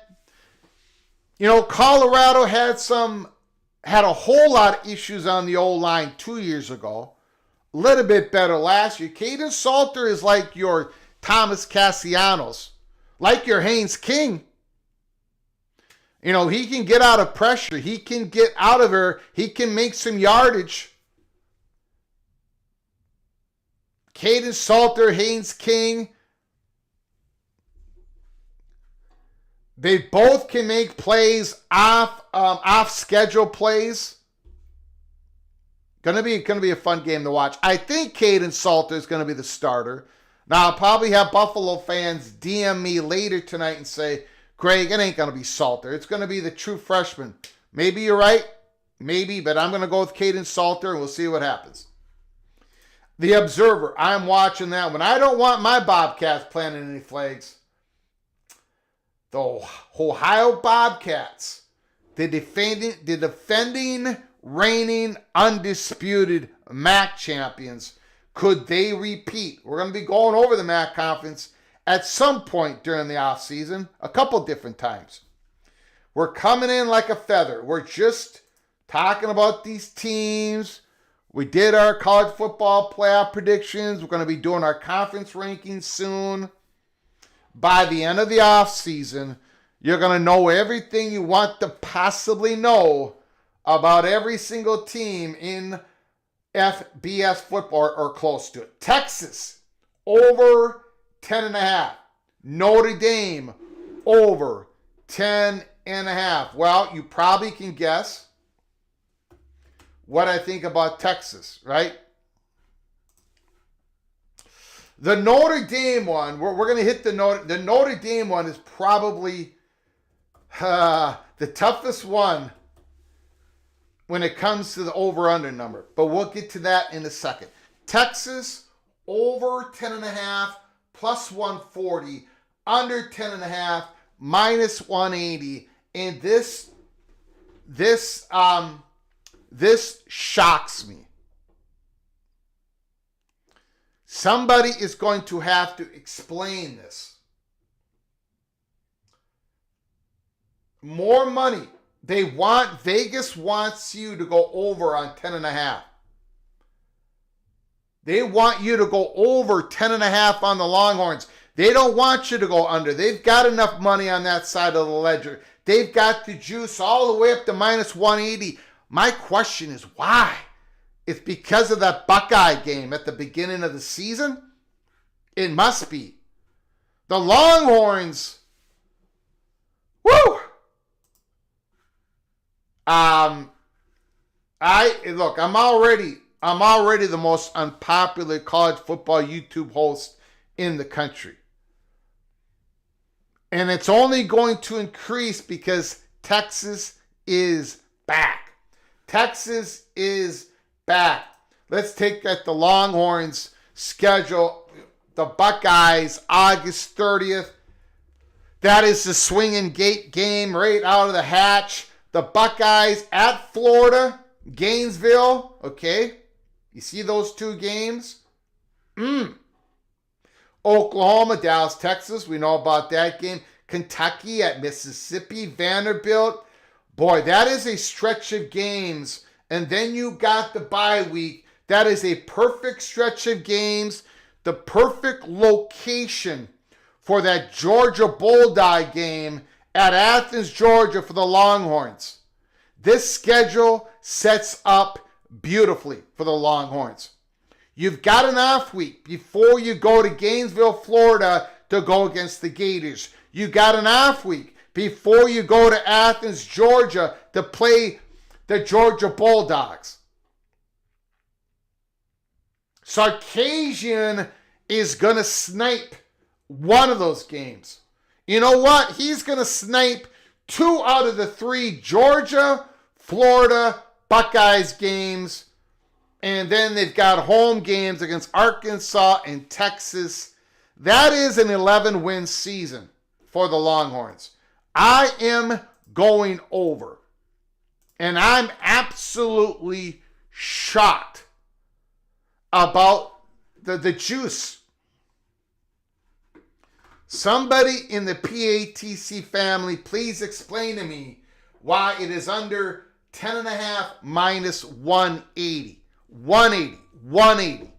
Colorado had a whole lot of issues on the O-line 2 years ago. A little bit better last year. Caden Salter is like your Thomas Castellanos, like your Haynes King. He can get out of pressure. He can get out of her. He can make some yardage. Caden Salter, Haynes King. They both can make plays off schedule plays. Gonna be a fun game to watch. I think Caden Salter is gonna be the starter. Now I'll probably have Buffalo fans DM me later tonight and say, Greg, it ain't gonna be Salter. It's gonna be the true freshman. Maybe you're right, maybe, but I'm gonna go with Caden Salter and we'll see what happens. The Observer, I'm watching that one. I don't want my Bobcats planting any flags. The Ohio Bobcats, the defending, reigning, undisputed MAC champions, could they repeat? We're going to be going over the MAC conference at some point during the offseason, a couple different times. We're coming in like a feather. We're just talking about these teams. We did our college football playoff predictions. We're going to be doing our conference rankings soon. By the end of the offseason, you're going to know everything you want to possibly know about every single team in FBS football or close to it. Texas, over 10.5. Notre Dame, over 10.5. Well, you probably can guess what I think about Texas, right? The Notre Dame one, we're going to hit the Notre Dame one is probably the toughest one when it comes to the over-under number. But we'll get to that in a second. Texas, over 10.5, plus 140, under 10.5, minus 180. And this shocks me. Somebody is going to have to explain this. More money. Vegas wants you to go over on 10.5. They want you to go over 10.5 on the Longhorns. They don't want you to go under. They've got enough money on that side of the ledger. They've got the juice all the way up to minus 180. My question is why? It's because of that Buckeye game at the beginning of the season? It must be. The Longhorns, woo! I'm already the most unpopular college football YouTube host in the country. And it's only going to increase because Texas is back. Texas is back. Let's take at the Longhorns schedule. The Buckeyes, August 30th. That is the swinging gate game right out of the hatch. The Buckeyes at Florida, Gainesville. Okay. You see those two games? Oklahoma, Dallas, Texas. We know about that game. Kentucky at Mississippi, Vanderbilt. Boy, that is a stretch of games. And then you got the bye week. That is a perfect stretch of games. The perfect location for that Georgia Bulldog game at Athens, Georgia for the Longhorns. This schedule sets up beautifully for the Longhorns. You've got an off week before you go to Gainesville, Florida to go against the Gators. You got an off week before you go to Athens, Georgia to play the Georgia Bulldogs. Sarkisian is going to snipe one of those games. You know what? He's going to snipe 2 out of the 3 Georgia, Florida, Buckeyes games. And then they've got home games against Arkansas and Texas. That is an 11-win season for the Longhorns. I am going over. And I'm absolutely shocked about the juice. Somebody in the PATC family, please explain to me why it is under 10.5 minus 180. 180.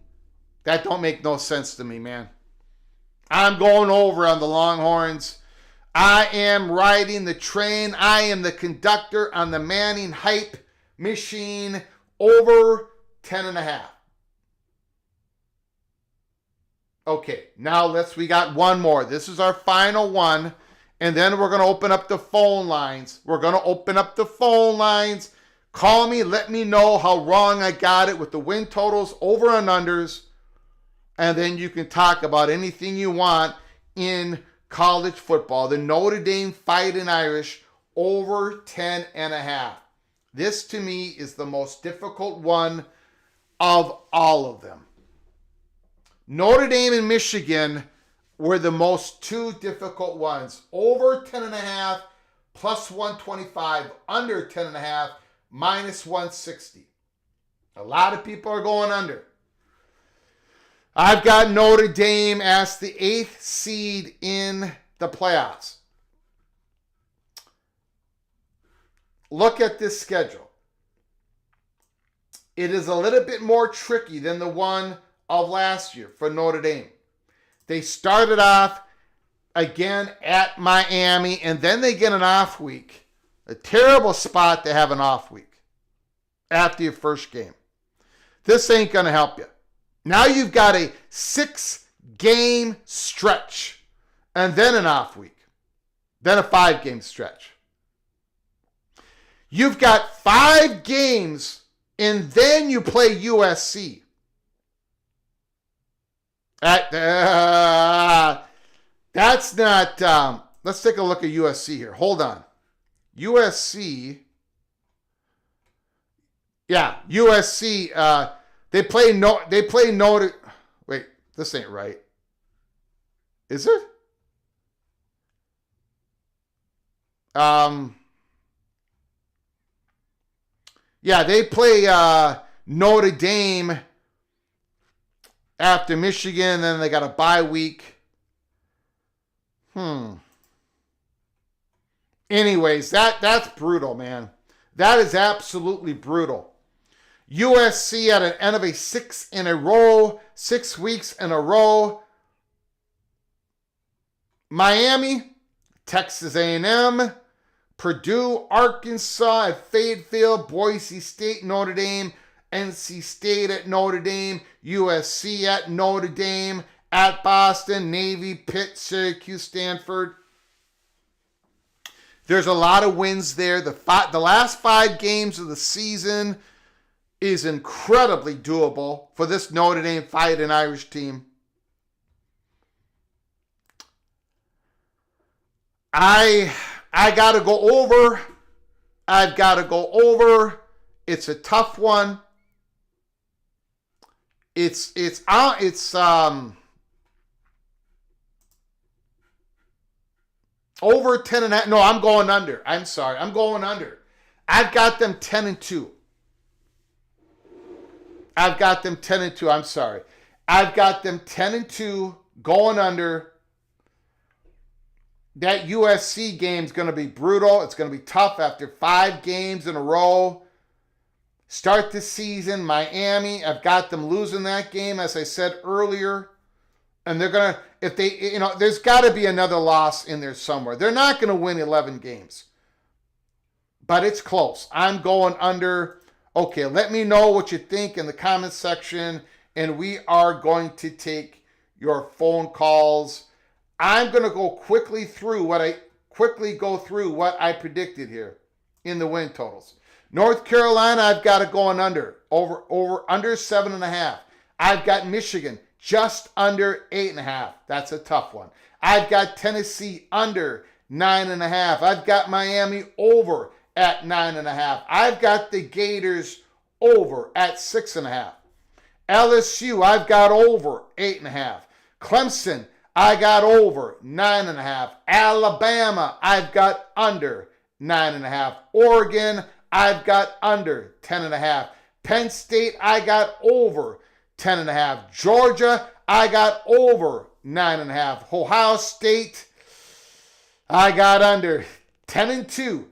That don't make no sense to me, man. I'm going over on the Longhorns. I am riding the train. I am the conductor on the Manning hype machine, over 10.5. Okay, now we got one more. This is our final one. And then we're going to open up the phone lines. Call me, let me know how wrong I got it with the win totals, over and unders, and then you can talk about anything you want in college football. The Notre Dame Fighting Irish over 10.5. This to me is the most difficult one of all of them. Notre Dame and Michigan were the most two difficult ones. Over 10.5 plus 125, under 10.5 minus 160. A lot of people are going under. I've got Notre Dame as the 8th seed in the playoffs. Look at this schedule. It is a little bit more tricky than the one of last year for Notre Dame. They started off again at Miami, and then they get an off week. A terrible spot to have an off week after your first game. This ain't going to help you. Now you've got a 6-game stretch, and then an off week. Then a 5-game stretch. You've got 5 games, and then you play USC. That's not... let's take a look at USC here. Hold on. USC... Yeah, USC... They play Notre... Wait, this ain't right. Is it? Yeah, they play Notre Dame after Michigan, then they got a bye week. Anyways, that's brutal, man. That is absolutely brutal. USC at an end of a 6 weeks in a row. Miami, Texas A&M, Purdue, Arkansas at Fayetteville, Boise State, Notre Dame, NC State at Notre Dame, USC at Notre Dame, at Boston, Navy, Pitt, Syracuse, Stanford. There's a lot of wins there. The last 5 games of the season is incredibly doable for this Notre Dame Fighting Irish team. I got to go over. I've got to go over. It's a tough one. It's over 10.5. No, I'm going under. I'm sorry. I'm going under. I've got them 10-2. I've got them 10-2. I'm sorry. I've got them 10-2 going under. That USC game is going to be brutal. It's going to be tough after 5 games in a row. Start the season, Miami. I've got them losing that game, as I said earlier. And they're going to, if they, there's got to be another loss in there somewhere. They're not going to win 11 games. But it's close. I'm going under. Okay, let me know what you think in the comments section, and we are going to take your phone calls. I'm going to go quickly through what I predicted here in the win totals. North Carolina, I've got it going under 7.5. I've got Michigan just under 8.5. That's a tough one. I've got Tennessee under 9.5. I've got Miami over at 9.5. I've got the Gators over at 6.5. LSU, I've got over 8.5. Clemson, I got over 9.5. Alabama, I've got under 9.5. Oregon, I've got under 10.5. Penn State, I got over 10.5. Georgia, I got over 9.5. Ohio State, I got under 10-2.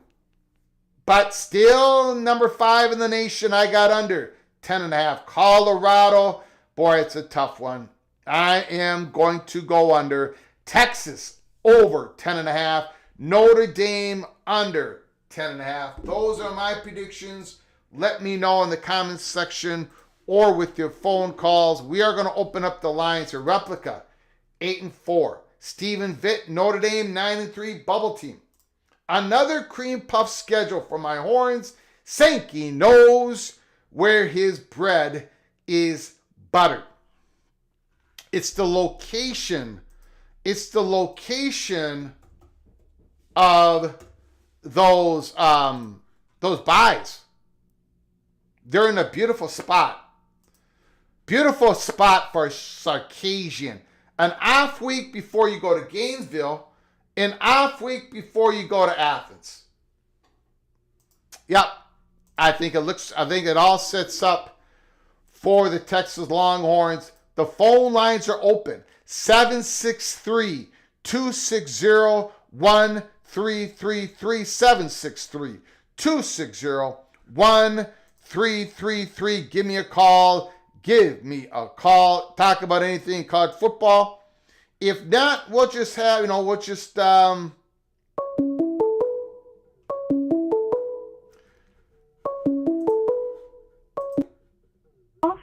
But still number 5 in the nation, I got under 10.5. Colorado, boy, it's a tough one. I am going to go under. Texas, over 10.5. Notre Dame, under 10.5. Those are my predictions. Let me know in the comments section or with your phone calls. We are going to open up the lines here. Replica, 8-4. Stephen Vitt, Notre Dame, 9-3. Bubble team. Another cream puff schedule for my Horns. Sankey knows where his bread is buttered. It's the location. It's the location of those buys. They're in a beautiful spot. Beautiful spot for Sarkisian. An off week before you go to Gainesville. An off week before you go to Athens. Yep. I think it all sets up for the Texas Longhorns. The phone lines are open. 763-260-1333. 763-260-1333. Give me a call. Talk about anything college football. If not, we'll just have,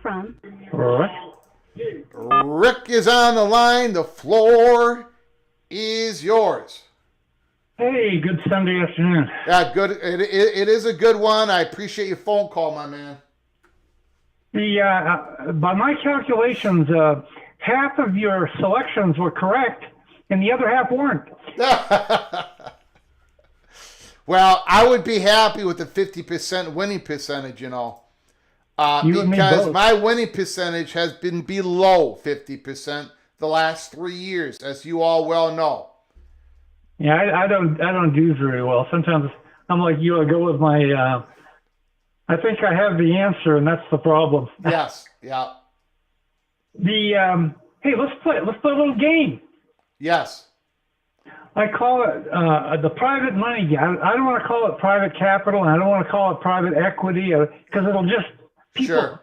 from Rick is on the line. The floor is yours. Hey, good Sunday afternoon. Yeah, good. It is a good one. I appreciate your phone call, my man. By my calculations, half of your selections were correct, and the other half weren't. Well, I would be happy with the 50% winning percentage, because my winning percentage has been below 50% the last 3 years, as you all well know. Yeah, I don't do very well. Sometimes I'm like you. I go with my. I think I have the answer, and that's the problem. Yes. Yeah. Hey, let's play a little game. Yes. I call it the private money game. I don't want to call it private capital, and I don't want to call it private equity, because it'll just people. Sure.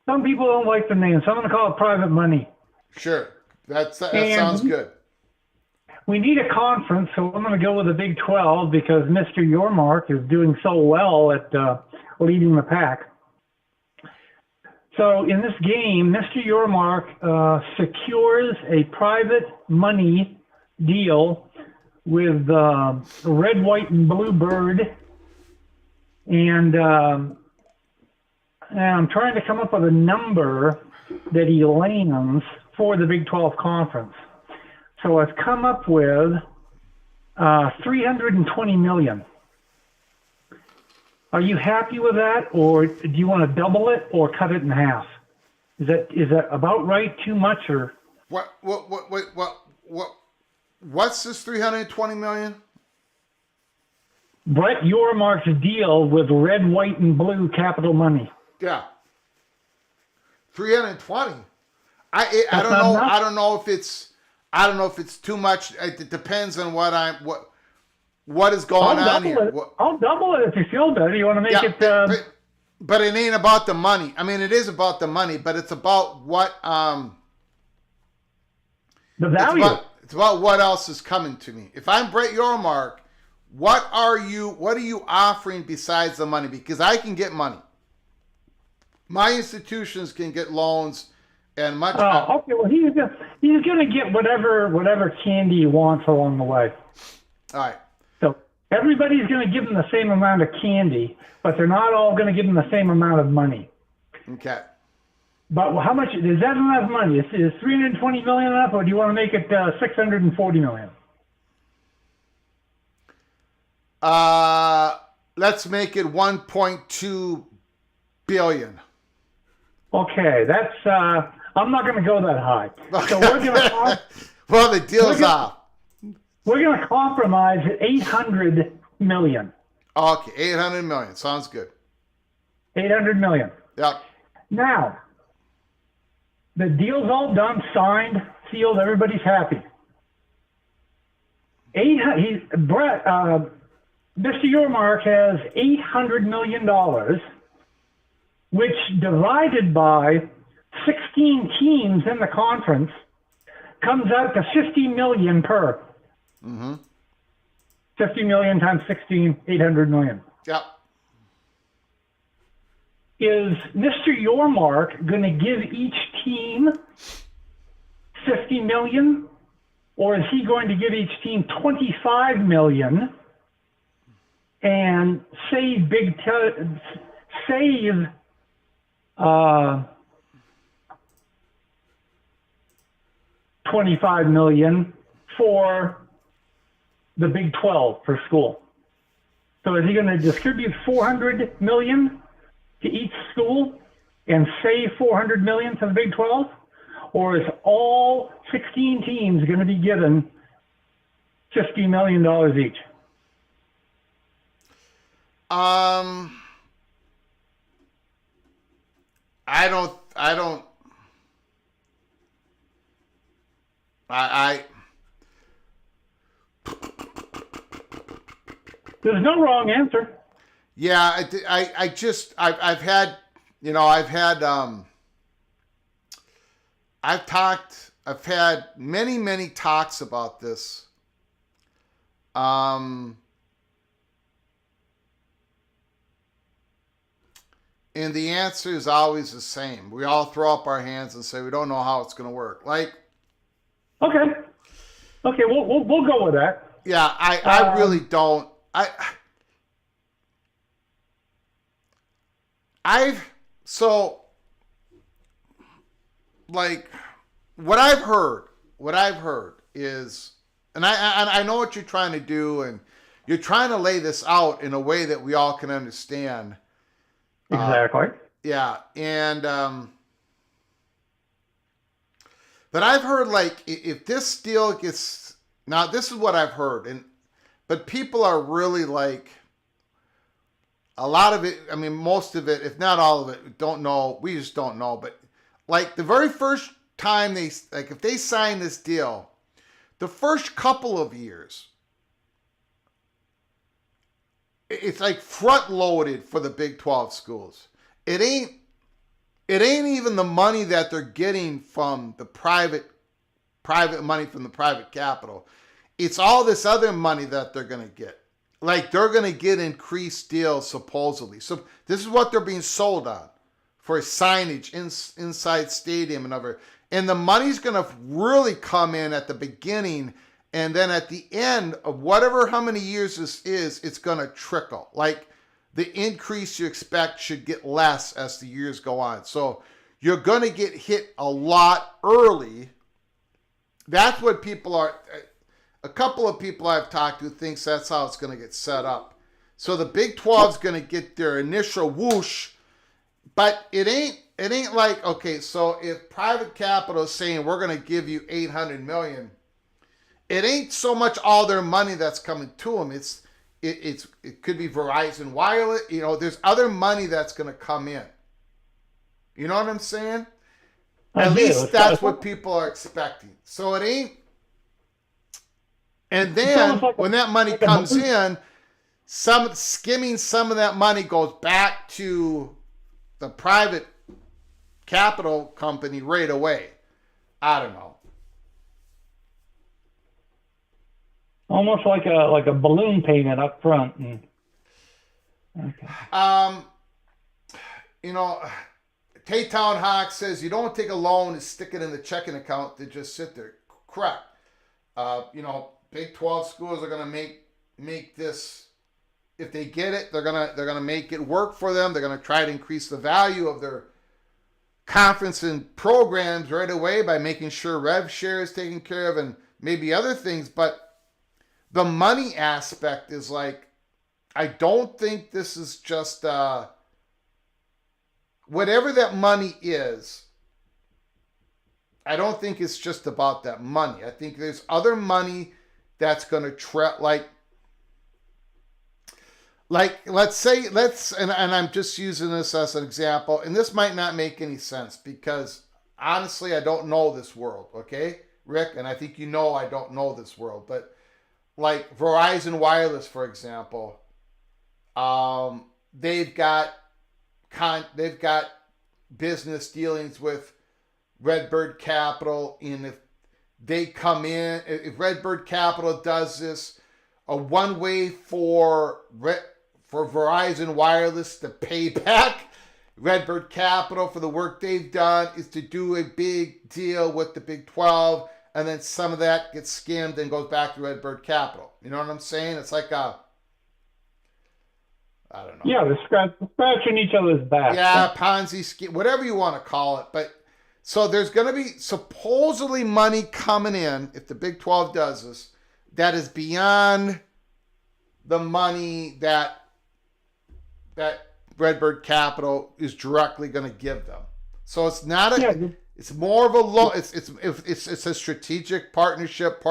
Some people don't like the name, so I'm going to call it private money. Sure, that sounds good. We need a conference, so I'm going to go with the Big 12 because Mr. Yormark is doing so well at leading the pack. So in this game, Mr. Yormark secures a private money deal with Red, White, and Blue Bird, and I'm trying to come up with a number that he lands for the Big 12 conference. So I've come up with $320 million. Are you happy with that, or do you want to double it or cut it in half? Is that about right? Too much, or what's this $320 million? Brett Yormark's deal with Red, White, and Blue Capital Money. Yeah, 320. I don't know. Enough? I don't know if it's too much. It depends on what is going on here. I'll double it if you feel better. You want to make it. But it ain't about the money. I mean, it is about the money, but it's about what the value. It's about what else is coming to me. If I'm Brett Yormark, what are you offering besides the money? Because I can get money. My institutions can get loans and much. Oh, okay. Well, he's going to get whatever candy he wants along the way. All right. So everybody's going to give him the same amount of candy, but they're not all going to give him the same amount of money. Okay. But how much is that enough money? Is $320 million enough, or do you want to make it $640 million? Let's make it $1.2 billion. Okay, that's. I'm not going to go that high. So we're going to. Well, the deal's off. We're going to compromise at $800 million. Okay, $800 million sounds good. $800 million. Yep. Now, the deal's all done, signed, sealed. Everybody's happy. Mr. Yormark has $800 million, which divided by 16 teams in the conference comes out to $50 million per. Mm-hmm. 50 million times 16, 800 million. Yep. Is Mr. Yormark going to give each team 50 million, or is he going to give each team 25 million and save save $25 million for the Big 12 for school. So is he going to distribute $400 million to each school and save $400 million to the Big 12? Or is all 16 teams going to be given $50 million each? There's no wrong answer. Yeah, I've had many talks about this. And the answer is always the same. We all throw up our hands and say we don't know how it's going to work. Like, okay, we'll go with that. Yeah, I really don't. Like what I've heard is, and I know what you're trying to do, and you're trying to lay this out in a way that we all can understand. Exactly. Yeah, and but I've heard, like, if this deal gets, now this is what I've heard, but people are really like, a lot of it, I mean, most of it, if not all of it, don't know. We just don't know. But like the very first time if they sign this deal, the first couple of years, it's like front loaded for the Big 12 schools. It ain't even the money that they're getting from the private money from the private capital. It's all this other money that they're going to get. Like, they're going to get increased deals, supposedly. So this is what they're being sold on for signage inside stadium and other. And the money's going to really come in at the beginning, and then at the end of how many years this is, it's going to trickle. Like, the increase you expect should get less as the years go on. So you're going to get hit a lot early. That's what people are. A couple of people I've talked to thinks that's how it's going to get set up. So the Big 12 is going to get their initial whoosh, but it ain't like, okay, so if private capital is saying we're going to give you $800 million, it ain't so much all their money that's coming to them. It could be Verizon Wireless. There's other money that's going to come in. You know what I'm saying? At least that's what people are expecting. So it ain't. And then when that money comes in, skimming some of that money goes back to the private capital company right away. I don't know. Almost like a balloon payment up front. Okay. Taytown Hawk says you don't take a loan and stick it in the checking account to just sit there. Correct. Big 12 schools are going to make this, if they get it, they're going to make it work for them. They're going to try to increase the value of their conference and programs right away by making sure rev share is taken care of and maybe other things. But the money aspect is like, I don't think this is just whatever that money is. I don't think it's just about that money. I think there's other money that's going to let's say, and I'm just using this as an example, and this might not make any sense because honestly, I don't know this world, okay, Rick? And I think I don't know this world, but like Verizon Wireless, for example, they've got business dealings with Redbird Capital, and if they come in, if Redbird Capital does this, a one way for Verizon Wireless to pay back Redbird Capital for the work they've done is to do a big deal with the Big 12, and then some of that gets skimmed and goes back to Redbird Capital. You know what I'm saying? It's like I don't know. Yeah, they're scratching each other's back. Yeah, Ponzi scheme, whatever you want to call it. But so there's going to be supposedly money coming in if the Big 12 does this that is beyond the money that Redbird Capital is directly going to give them. So it's not a. Yeah. It's more of a low. It's a strategic partnership.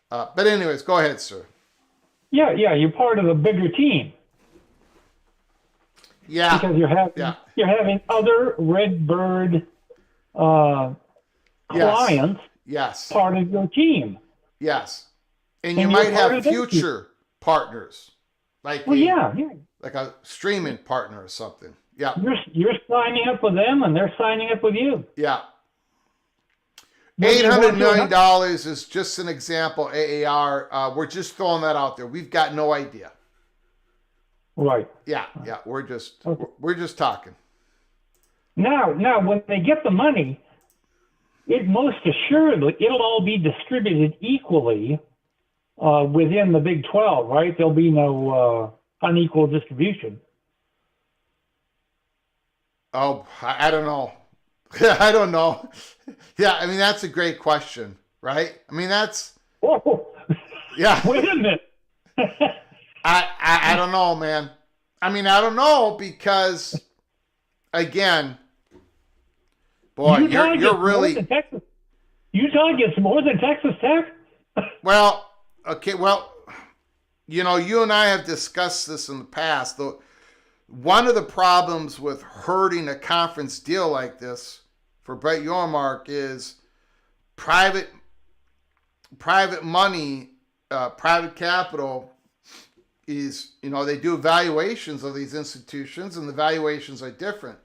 But anyways, go ahead, sir. Yeah, you're part of a bigger team. Yeah. Because you're having other Redbird clients. Yes. Part of your team. Yes. And you might have future partners. Like like a streaming partner or something. Yeah. You're signing up with them and they're signing up with you. Yeah. $800 million is just an example, AAR. We're just throwing that out there. We've got no idea. Right. Yeah. We're just talking. Now, when they get the money, it most assuredly it'll all be distributed equally within the Big 12, right? There'll be no unequal distribution. Oh, I don't know. I don't know. Yeah, I mean that's a great question, right? I mean that's. Whoa. Yeah. Wait a minute. I don't know, man. I mean I don't know because, again, boy, you're really. Utah gets more than Texas Tech. Well, okay, well, you and I have discussed this in the past. Though, one of the problems with hurting a conference deal like this for Brett Yormark is private money, private capital is, they do evaluations of these institutions and the valuations are different.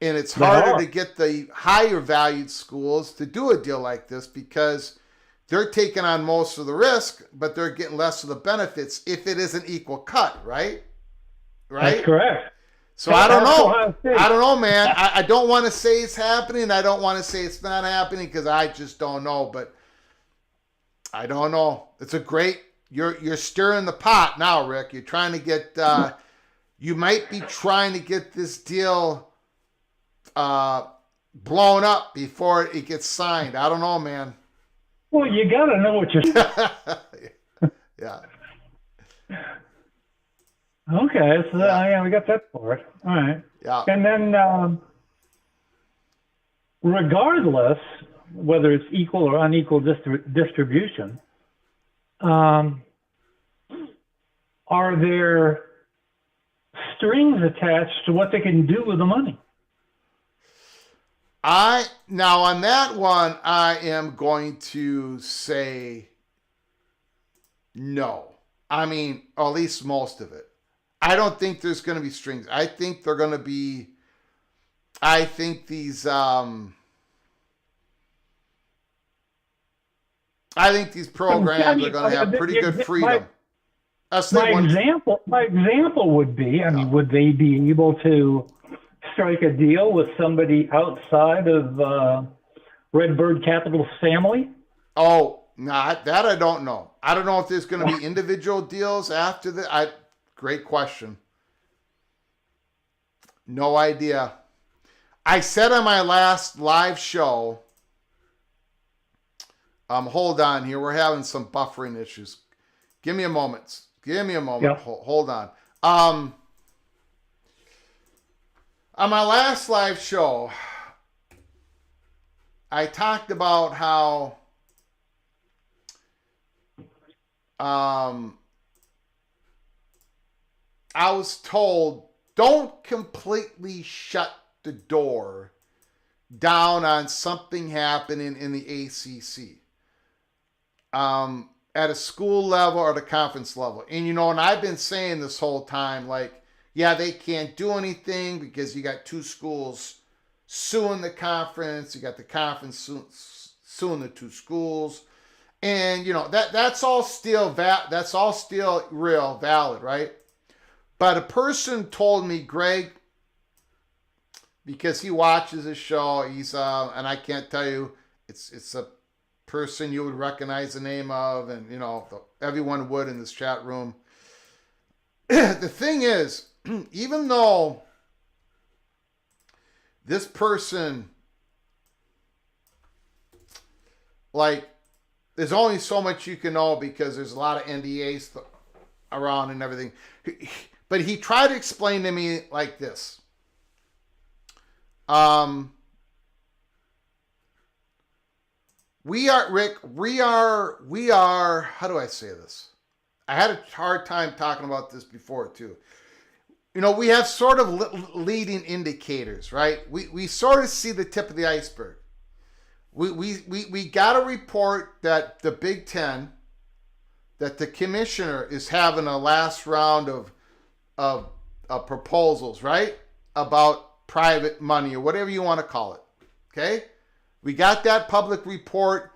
And it's harder to get the higher valued schools to do a deal like this because they're taking on most of the risk, but they're getting less of the benefits if it is an equal cut, right? Right? That's correct. So I don't know. I don't know, man. I don't want to say it's happening. I don't want to say it's not happening because I just don't know. But I don't know. It's a great. You're stirring the pot now, Rick. You're trying to get. You might be trying to get this deal blown up before it gets signed. I don't know, man. Well, you got to know what you're. Yeah. Okay, so we got that part. All right. Yeah. And then, regardless whether it's equal or unequal distribution, are there strings attached to what they can do with the money? Now on that one, I am going to say no. I mean, or at least most of it. I don't think there's going to be strings. I think they're going to be. I think these. I think these programs are going to have pretty good freedom. My example would be. Would they be able to strike a deal with somebody outside of Redbird Capital's family? Oh, that I don't know. I don't know if there's going to be individual deals after that. Great question. No idea. I said on my last live show, hold on here. We're having some buffering issues. Give me a moment. Yep. Hold on. On my last live show, I talked about how I was told don't completely shut the door down on something happening in the ACC at a school level or the conference level. And, and I've been saying this whole time, they can't do anything because you got two schools suing the conference. You got the conference suing the two schools. And, that's all still real valid, right? But a person told me, Greg, because he watches the show, he's and I can't tell you, it's a person you would recognize the name of, and everyone would in this chat room. the thing is, even though this person, like, there's only so much you can know because there's a lot of NDAs around and everything. But he tried to explain to me like this. We are, Rick, we are, how do I say this? I had a hard time talking about this before too. You know, we have sort of leading indicators, right? We sort of see the tip of the iceberg. We got a report that the Big Ten, that the commissioner is having a last round of proposals, right? About private money or whatever you want to call it. Okay? We got that public report.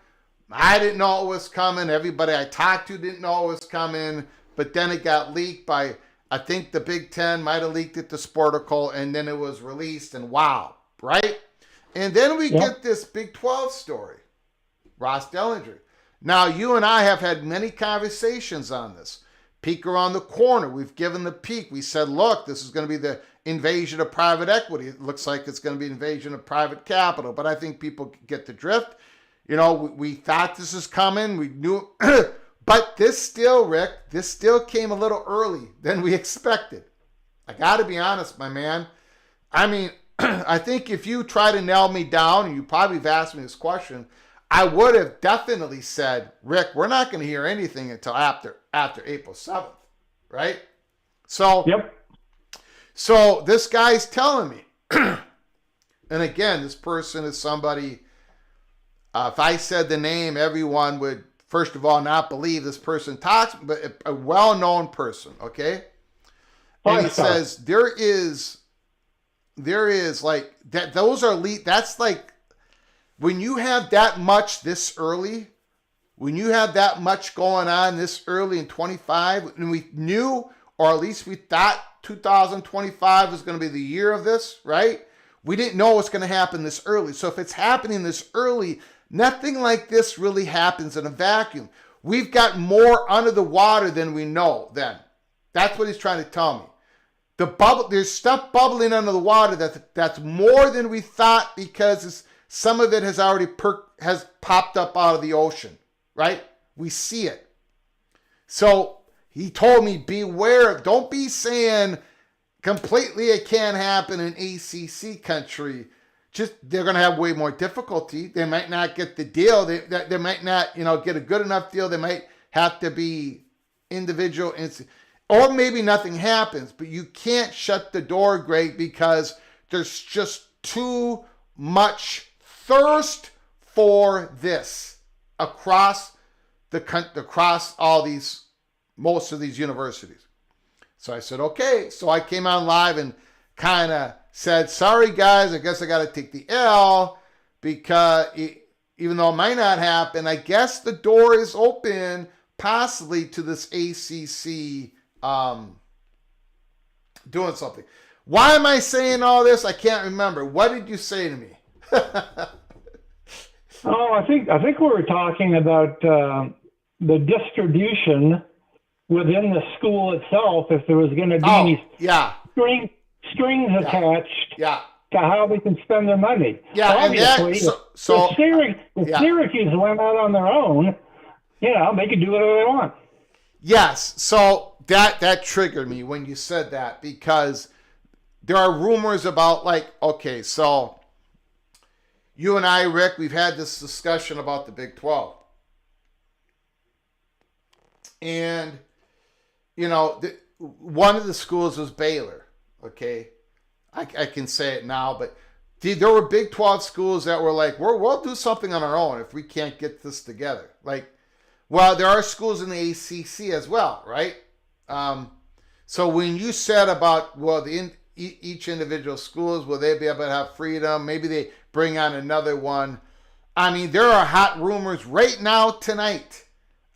I didn't know it was coming. Everybody I talked to didn't know it was coming. But then it got leaked by, I think the Big Ten might have leaked it to Sportical, and then it was released, and wow, right? And then we get this Big 12 story, Ross Dellinger. Now, you and I have had many conversations on this. Peek around the corner. We've given the peek. We said, look, this is going to be the invasion of private equity. It looks like it's going to be invasion of private capital, but I think people get the drift. You know, we thought this is coming. We knew, but this still, Rick, this still came a little early than we expected. I got to be honest, my man. I mean, I think if you try to nail me down, and you probably have asked me this question, I would have definitely said, Rick, we're not going to hear anything until after April 7th, right? So, So this guy's telling me, and again, this person is somebody, if I said the name, everyone would, first of all, not believe this person talks, but a well-known person, okay? And he says, there is like, that. Those are that's like, when you have that much this early, when you have that much going on this early in 25, and we knew, or at least we thought 2025 was going to be the year of this, right? We didn't know what's going to happen this early. So if it's happening this early, nothing like this really happens in a vacuum. We've got more under the water than we know then. That's what he's trying to tell me. There's stuff bubbling under the water that's more than we thought, because some of it has already has popped up out of the ocean, right? We see it. So he told me, beware. Don't be saying completely it can't happen in ACC country. Just, they're going to have way more difficulty. They might not get the deal. They might not, get a good enough deal. They might have to be individual, or maybe nothing happens. But you can't shut the door, Greg, because there's just too much thirst for this across most of these universities. So I said, okay. So I came on live and kind of said, sorry guys, I guess I got to take the L, because even though it might not happen, I guess the door is open possibly to this ACC doing something. Why am I saying all this? I can't remember. What did you say to me? I think we were talking about the distribution within the school itself, if there was going to be any strings attached to how they can spend their money. Yeah, obviously, if Syracuse went out on their own, they could do whatever they want. Yes, so that triggered me when you said that, because there are rumors about, like, okay, so you and I, Rick, we've had this discussion about the Big 12. And, one of the schools was Baylor, okay? I can say it now, but there were Big 12 schools that were like, we'll do something on our own if we can't get this together. Like, well, there are schools in the ACC as well, right? So when you said about, each individual schools, will they be able to have freedom? Maybe they bring on another one. I mean, there are hot rumors right now tonight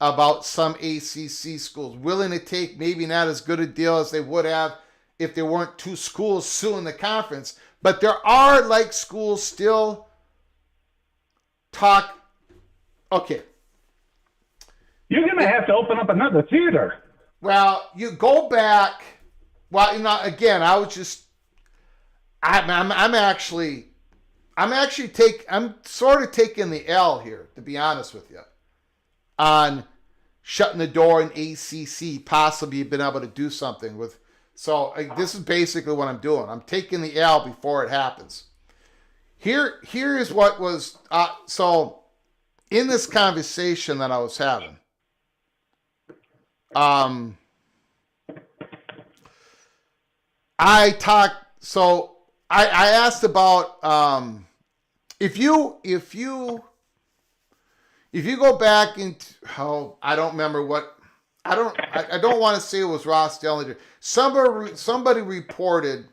about some ACC schools willing to take maybe not as good a deal as they would have if there weren't two schools suing the conference. But there are, like, schools still talk. Okay. You're going to have to open up another theater. Well, you go back. Well, again, I was just. I'm sort of taking the L here, to be honest with you, on shutting the door in ACC, possibly been able to do something with. So this is basically what I'm doing. I'm taking the L before it happens. Here is what was so in this conversation that I was having. I asked about if you go back into I don't remember what I don't want to say it was Ross Dellinger. Somebody reported.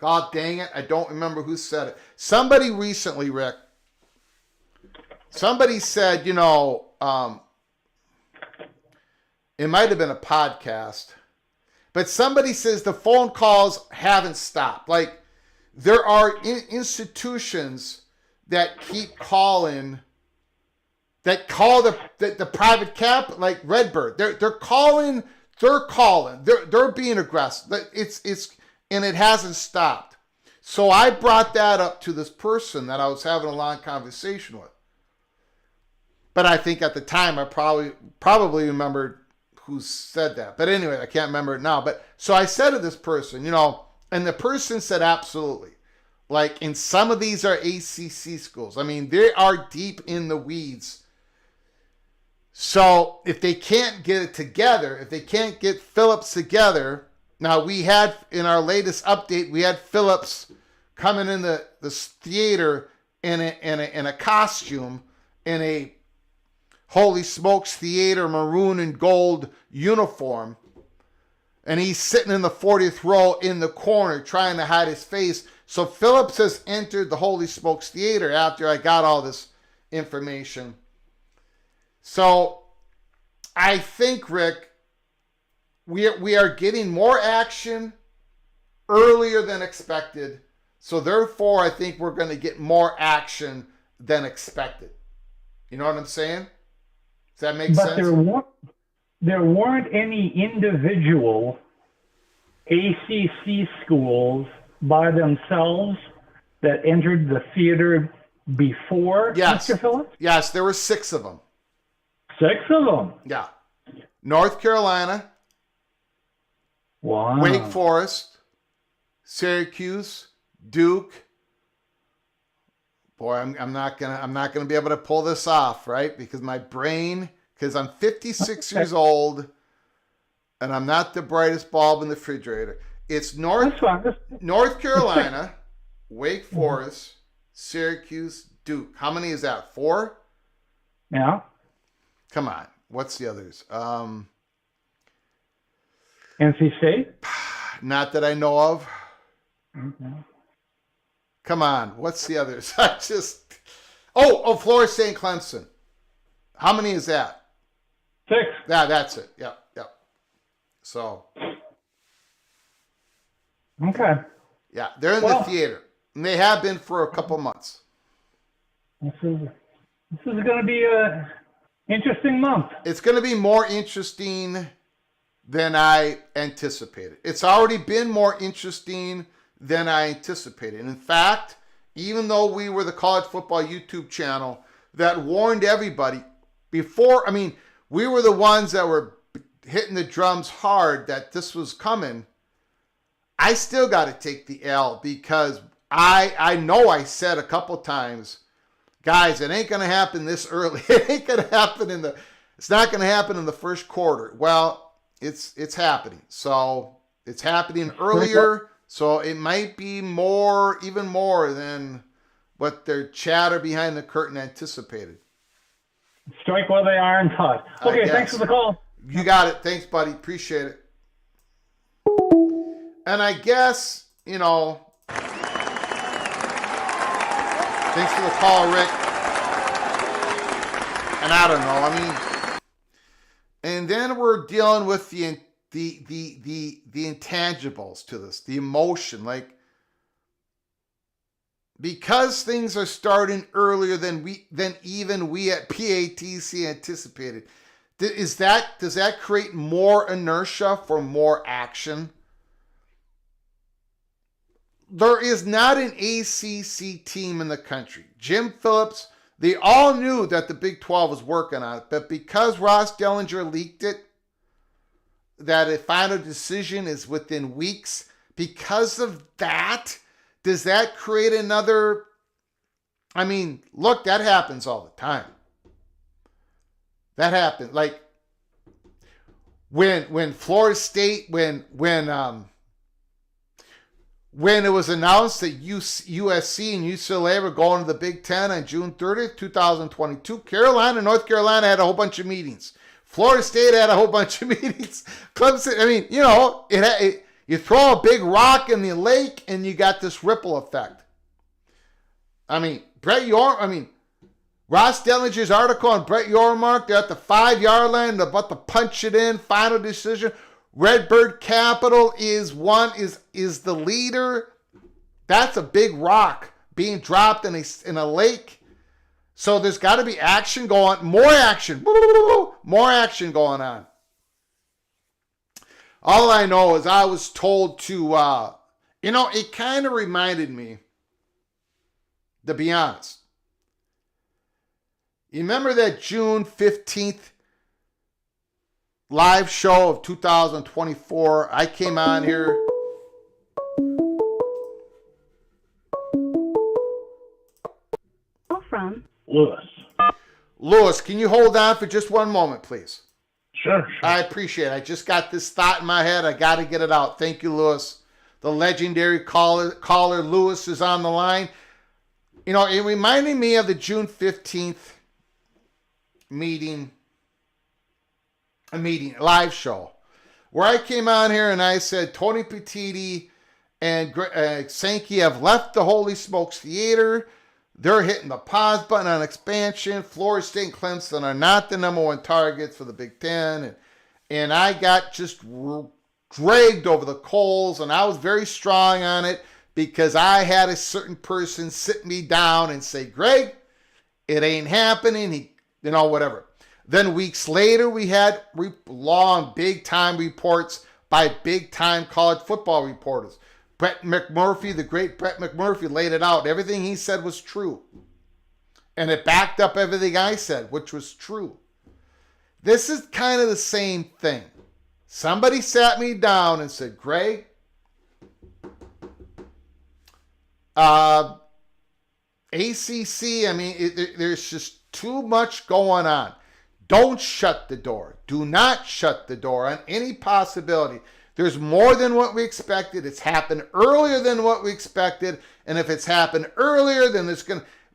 God dang it! I don't remember who said it. Somebody recently, Rick. Somebody said, it might have been a podcast, but somebody says the phone calls haven't stopped. Like there are calling, that call the private cap, like Redbird. They're calling. They're being aggressive. And it hasn't stopped. So I brought that up to this person that I was having a long conversation with. But I think at the time I probably remembered who said that. But anyway, I can't remember it now. But so I said to this person, and the person said absolutely. Like, and some of these are ACC schools. I mean, they are deep in the weeds. So if they can't get it together, if they can't get Phillips together. Now, we had, in our latest update, we had Phillips coming in the theater in a costume, in a Holy Smokes Theater maroon and gold uniform. And he's sitting in the 40th row in the corner trying to hide his face. So Phillips has entered the Holy Smokes Theater after I got all this information. So I think, Rick, we are getting more action earlier than expected. So therefore, I think we're going to get more action than expected. You know what I'm saying? Does that make sense? But there weren't any individual ACC schools by themselves that entered the theater before Mr. Phillips? Yes, there were 6 of them. 6 of them? Yeah. North Carolina. Wow. Wake Forest, Syracuse, Duke. Boy, I'm not gonna be able to pull this off, right? Because my brain, because I'm 56 years old, and I'm not the brightest bulb in the refrigerator. It's North Carolina, Wake Forest, Syracuse, Duke. How many is that? 4? Yeah. Come on. What's the others? NC State? Not that I know of. Okay. Come on. What's the others? Florida State Clemson. How many is that? 6. Yeah, that's it. Yep. So. Okay. Yeah, they're in the theater. And they have been for a couple months. This is going to be an interesting month. It's going to be more interesting than I anticipated. It's already been more interesting than I anticipated. In fact, even though we were the college football YouTube channel that warned everybody before, we were the ones that were hitting the drums hard that this was coming, I still got to take the L because I know I said a couple times, guys, it ain't going to happen this early. It ain't going to happen it's not going to happen in the first quarter. Well, it's happening. So it's happening earlier. So it might be even more than what their chatter behind the curtain anticipated. Strike while the iron's hot. Okay, thanks for the call. You got it. Thanks, buddy. Appreciate it. And I guess, thanks for the call, Rick. And I don't know. And then we're dealing with the intangibles to this, the emotion, because things are starting earlier than even we at PATC anticipated. does that create more inertia for more action? There is not an ACC team in the country. Jim Phillips, they all knew that the Big 12 was working on it, but because Ross Dellinger leaked it, that a final decision is within weeks, because of that, does that create another? I mean, look, that happens all the time. That happened. Like when Florida State, when it was announced that USC and UCLA were going to the Big Ten on June 30th, 2022, Carolina and North Carolina had a whole bunch of meetings. Florida State had a whole bunch of meetings. Clemson, I mean, you know, you throw a big rock in the lake and you got this ripple effect. I mean, Ross Dellinger's article on Brett Yormark, they're at the 5-yard line, they're about to punch it in, final decision. Redbird Capital is the leader. That's a big rock being dropped in a lake. So there's got to be action going, more action going on. All I know is I was told to, it kind of reminded me, to be honest. You remember that June 15th live show of 2024? I came on here. From Lewis, can you hold on for just one moment, please? Sure. I appreciate it. I just got this thought in my head. I got to get it out. Thank you, Lewis. The legendary caller Lewis is on the line. You know, it reminded me of the June 15th live show, where I came on here and I said Tony Petitti and Sankey have left the Holy Smokes Theater. They're hitting the pause button on expansion. Florida State and Clemson are not the number one targets for the Big Ten. And I got just dragged over the coals, and I was very strong on it because I had a certain person sit me down and say, Greg, it ain't happening. Whatever. Then weeks later, we had long, big-time reports by big-time college football reporters. Brett McMurphy, the great Brett McMurphy, laid it out. Everything he said was true. And it backed up everything I said, which was true. This is kind of the same thing. Somebody sat me down and said, Greg, ACC, there's just too much going on. Don't shut the door. Do not shut the door on any possibility. There's more than what we expected. It's happened earlier than what we expected. And if it's happened earlier, then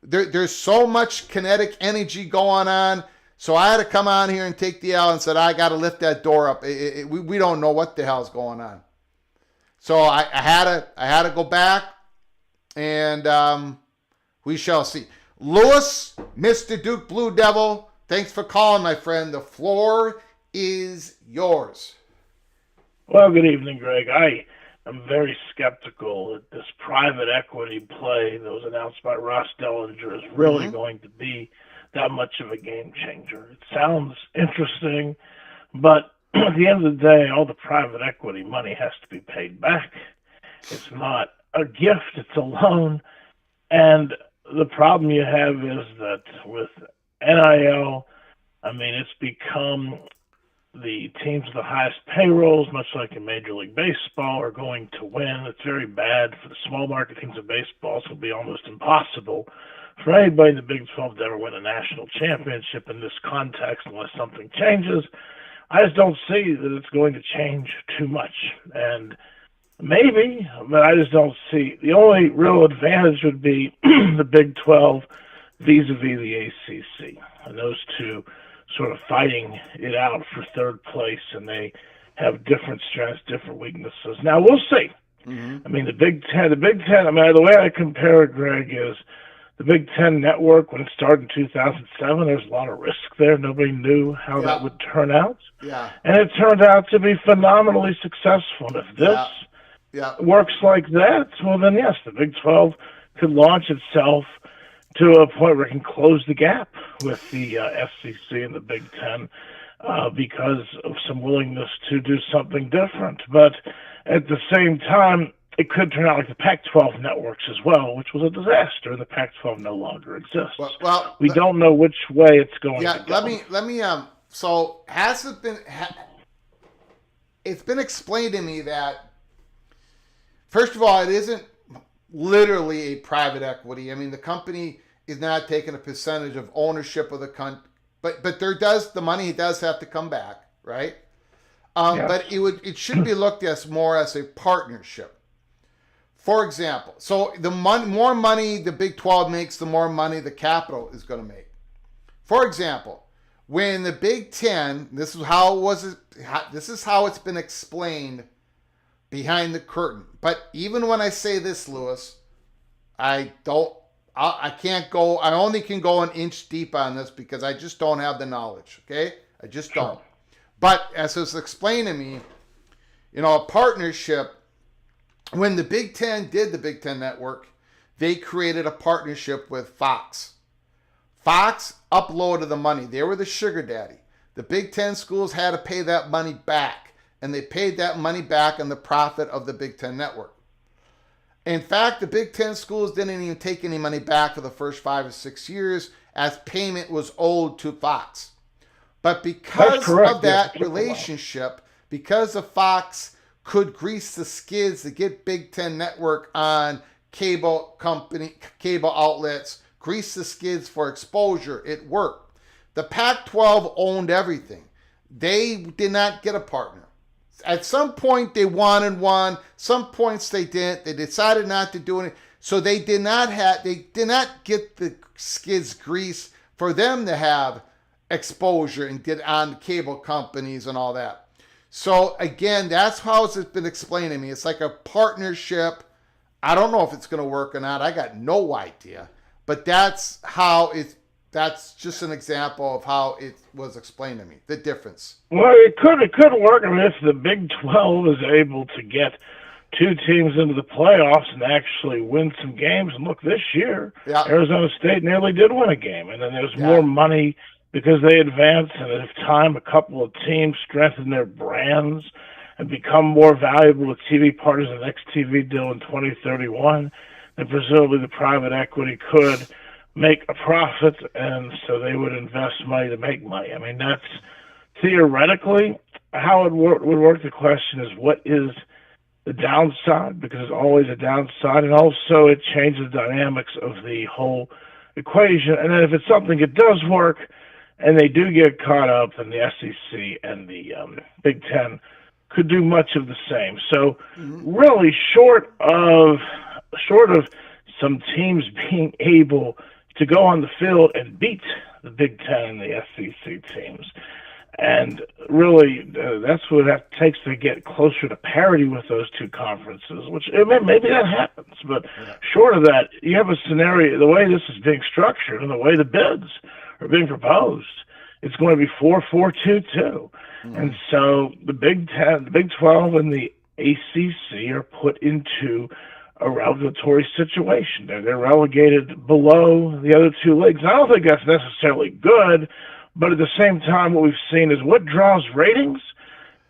there's so much kinetic energy going on. So I had to come on here and take the L and said, I got to lift that door up. We don't know what the hell's going on. So I had to go back, and we shall see. Lewis, Mr. Duke Blue Devil, thanks for calling, my friend. The floor is yours. Well, good evening, Greg. I am very skeptical that this private equity play that was announced by Ross Dellinger is really going to be that much of a game changer. It sounds interesting, but at the end of the day, all the private equity money has to be paid back. It's not a gift, it's a loan. And the problem you have is that with NIL, it's become the teams with the highest payrolls, much like in Major League Baseball, are going to win. It's very bad for the small market teams of baseball. So it'll be almost impossible for anybody in the Big 12 to ever win a national championship in this context unless something changes. I just don't see that it's going to change too much. And maybe, but I just don't see. The only real advantage would be the Big 12 vis-a-vis the ACC. And those two sort of fighting it out for third place, and they have different strengths, different weaknesses. Now, we'll see. The Big Ten, the way I compare it, Greg, is the Big Ten network, when it started in 2007, there's a lot of risk there. Nobody knew how that would turn out. Yeah. And it turned out to be phenomenally successful. And if this works like that, well, then yes, the Big 12 could launch itself to a point where it can close the gap with the SEC and the Big Ten because of some willingness to do something different. But at the same time, it could turn out like the Pac-12 networks as well, which was a disaster, and the Pac-12 no longer exists. Well, we don't know which way it's going to go. Let me, so has it been, it's been explained to me that, first of all, it isn't literally a private equity. I mean, the company is not taking a percentage of ownership of the company, but the money does have to come back, right? Yes. But it should be looked at more as a partnership. For example, so the more money the Big 12 makes, the more money the capital is going to make. For example, when the Big 10, this is how it's been explained behind the curtain. But even when I say this, Lewis, I can't go. I only can go an inch deep on this because I just don't have the knowledge. Okay, I just don't. But as it's explained to me, a partnership. When the Big Ten did the Big Ten Network, they created a partnership with Fox. Fox uploaded the money. They were the sugar daddy. The Big Ten schools had to pay that money back, and they paid that money back on the profit of the Big Ten Network. In fact, the Big Ten schools didn't even take any money back for the first 5 or 6 years as payment was owed to Fox. But because of that relationship, because of Fox could grease the skids to get Big Ten Network on cable outlets, grease the skids for exposure. It worked. The Pac-12 owned everything. They did not get a partner. At some point, they wanted one. Some points they didn't. They decided not to do it. So they did not get the skids greased for them to have exposure and get on cable companies and all that. So again, that's how it's been explained to me. It's like a partnership. I don't know if it's going to work or not. I got no idea. But that's just an example of how it was explained to me, the difference. Well, it could work. I mean, if the Big 12 is able to get 2 teams into the playoffs and actually win some games. And look, this year, Arizona State nearly did win a game. And then there's more money because they advanced, and at a time a couple of teams strengthen their brands and become more valuable to TV partners in the next TV deal in 2031, then presumably the private equity could make a profit, and so they would invest money to make money. I mean, that's theoretically how it would work. The question is, what is the downside? Because there's always a downside, and also it changes the dynamics of the whole equation. And then if it's something that does work, and they do get caught up, then the SEC and the Big Ten could do much of the same. So really, short of some teams being able to go on the field and beat the Big Ten and the SEC teams, and really that's what it takes to get closer to parity with those two conferences, which maybe that happens. But short of that, you have a scenario, the way this is being structured and the way the bids are being proposed, it's going to be 4-4-2-2. And so the Big Ten, the Big 12, and the ACC are put into a regulatory situation. They're relegated below the other two leagues. I don't think that's necessarily good, but at the same time, what we've seen is what draws ratings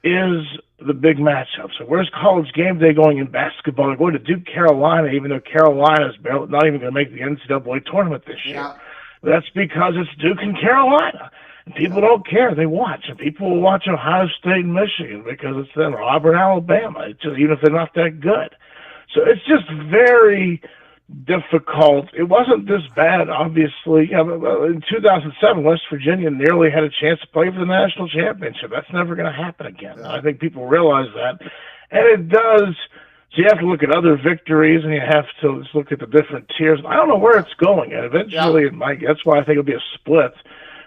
is the big matchup. So where's College Game Day going in basketball? They're going to Duke, Carolina, even though Carolina's not even going to make the NCAA tournament this year. Yeah. That's because it's Duke and Carolina. And people don't care. They watch. And people will watch Ohio State and Michigan because it's them, or Auburn, Alabama, even if they're not that good. So it's just very difficult. It wasn't this bad, obviously. In 2007, West Virginia nearly had a chance to play for the national championship. That's never going to happen again. Yeah. I think people realize that. And it does. So you have to look at other victories, and you have to look at the different tiers. I don't know where it's going. And eventually, it might. That's why I think it'll be a split,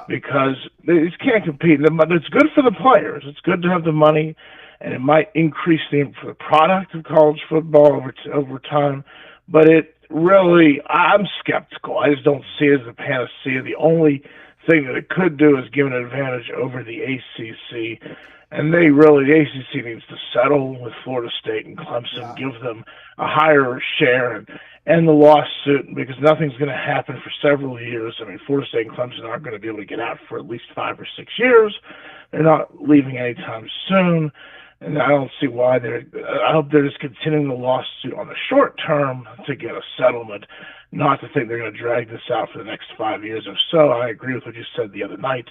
because they just can't compete. It's good for the players. It's good to have the money, and it might increase the product of college football over time. But it really, I'm skeptical. I just don't see it as a panacea. The only thing that it could do is give an advantage over the ACC. And the ACC needs to settle with Florida State and Clemson, give them a higher share and the lawsuit, because nothing's going to happen for several years. I mean, Florida State and Clemson aren't going to be able to get out for at least 5 or 6 years. They're not leaving anytime soon. And I don't see why I hope they're just continuing the lawsuit on the short term to get a settlement, not to think they're going to drag this out for the next 5 years. If so, I agree with what you said the other night.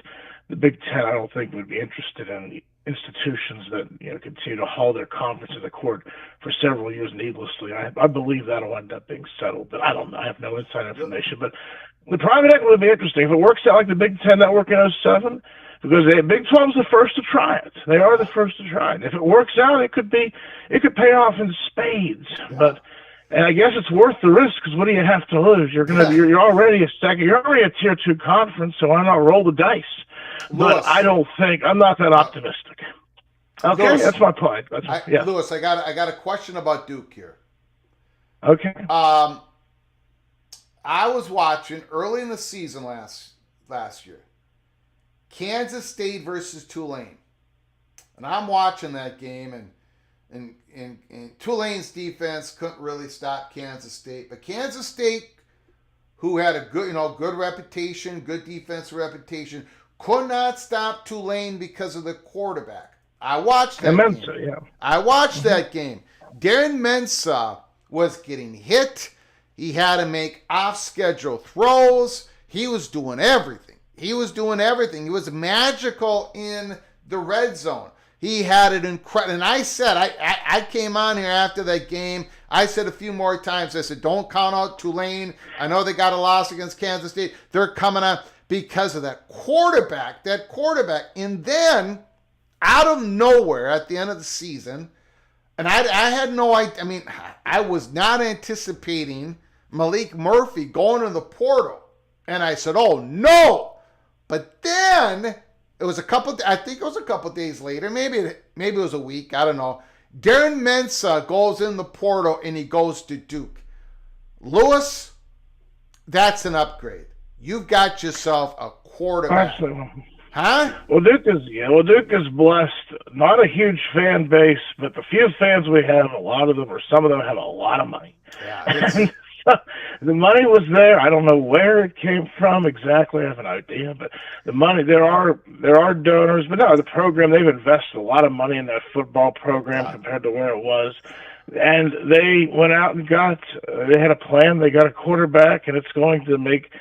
The Big Ten, I don't think, would be interested in institutions that continue to haul their conference to the court for several years needlessly. I believe that'll end up being settled, but I don't know. I have no inside information. But the private equity would be interesting if it works out like the Big Ten network in '07, because the Big 12's the first to try it. They are the first to try it. If it works out, it could pay off in spades. And I guess it's worth the risk, because what do you have to lose? You're already a tier 2 conference, so why not roll the dice? But I'm not that optimistic. Okay, Lewis, that's my point. Lewis, I got a question about Duke here. Okay. I was watching early in the season last year, Kansas State versus Tulane, and I'm watching that game, and Tulane's defense couldn't really stop Kansas State, but Kansas State, who had a good reputation, good defensive reputation, could not stop Tulane because of the quarterback. I watched that game. I watched that game. Darren Mensah was getting hit. He had to make off-schedule throws. He was doing everything. He was magical in the red zone. He had it incredible. And I said, I came on here after that game. I said a few more times, I said, don't count out Tulane. I know they got a loss against Kansas State. They're coming on because of that quarterback. And then, out of nowhere at the end of the season, and I had no idea. I mean, I was not anticipating Malik Murphy going to the portal. And I said, oh, no. But then, I think it was a couple days later, maybe it was a week, I don't know. Darren Mensah goes in the portal and he goes to Duke. Lewis, that's an upgrade. You've got yourself a quarterback. Absolutely. Huh? Well, Duke is blessed. Not a huge fan base, but the few fans we have, some of them have a lot of money. Yeah. The money was there. I don't know where it came from exactly. I have an idea, but the money, there are donors, but no, the program, they've invested a lot of money in that football program compared to where it was. And they went out and they had a plan. They got a quarterback, and it's going to make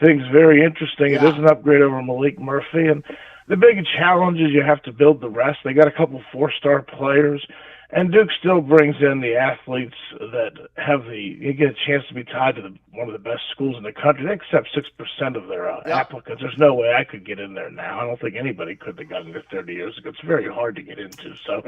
things very interesting. Yeah. It is an upgrade over Malik Murphy. And the big challenge is you have to build the rest. They got a couple 4-star players. And Duke still brings in the athletes that you get a chance to be tied to one of the best schools in the country. They accept 6% of their applicants. There's no way I could get in there now. I don't think anybody could have gotten there 30 years ago. It's very hard to get into. So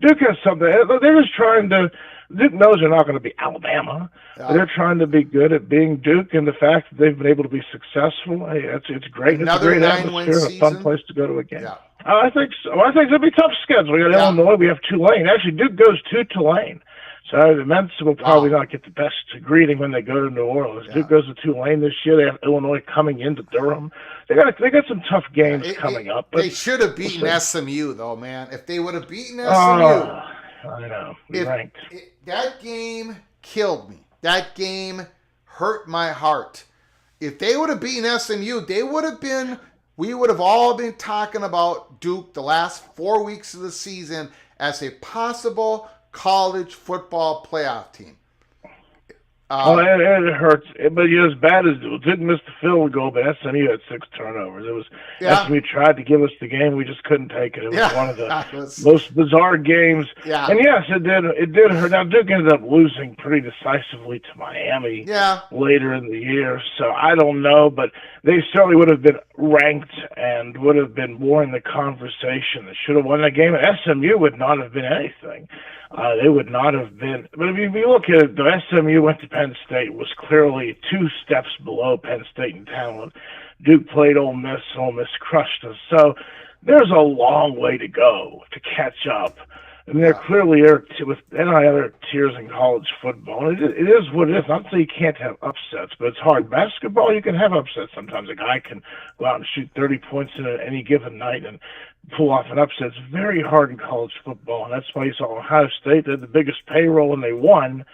Duke has something. They're just trying to – Duke knows they're not going to be Alabama. But they're trying to be good at being Duke, and the fact that they've been able to be successful, hey, it's great. Another it's a great atmosphere, a fun place to go to a game. Yeah. I think so. I think it'll be a tough schedule. We got Illinois. We have Tulane. Actually, Duke goes to Tulane. So the Mets will probably not get the best greeting when they go to New Orleans. Yeah. Duke goes to Tulane this year. They have Illinois coming into Durham. They got some tough games coming up. But they should have beaten SMU, though, man. If they would have beaten SMU. I know. That game killed me. That game hurt my heart. If they would have beaten SMU, we would have all been talking about Duke the last 4 weeks of the season as a possible college football playoff team. It hurts. But as bad as it didn't miss the field goal, but SMU had 6 turnovers. It was SMU tried to give us the game. We just couldn't take it. It was one of the most bizarre games. Yeah. And yes, it did hurt. Now, Duke ended up losing pretty decisively to Miami later in the year. So I don't know, but they certainly would have been ranked and would have been more in the conversation. They should have won that game. And SMU would not have been anything. They would not have been. But if you look at it, the SMU went to Penn State, was clearly 2 steps below Penn State in talent. Duke played Ole Miss, and Ole Miss crushed us. So there's a long way to go to catch up And there clearly are, with NIL, there are tiers in college football. And it is what it is. Not that you can't have upsets, but it's hard. Basketball, you can have upsets sometimes. A guy can go out and shoot 30 points in any given night and pull off an upset. It's very hard in college football, and that's why you saw Ohio State. They had the biggest payroll, and they won.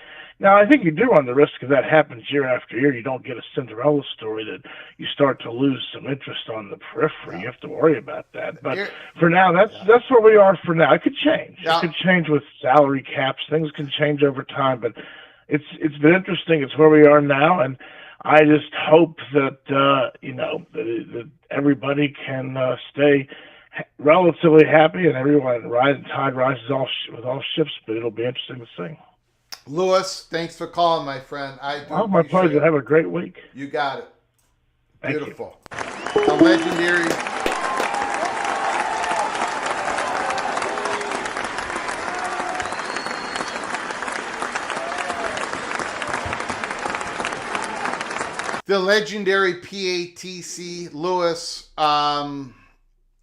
Now, I think you do run the risk if that happens year after year. You don't get a Cinderella story that you start to lose some interest on the periphery. You have to worry about that. But for now, that's where we are for now. It could change. It could change with salary caps. Things can change over time. But it's been interesting. It's where we are now, and I just hope that that everybody can stay relatively happy, and everyone tide rises with all ships. But it'll be interesting to see. Lewis, thanks for calling, my friend. My pleasure. Have a great week. You got it. Thank Beautiful. The legendary PATC Lewis. I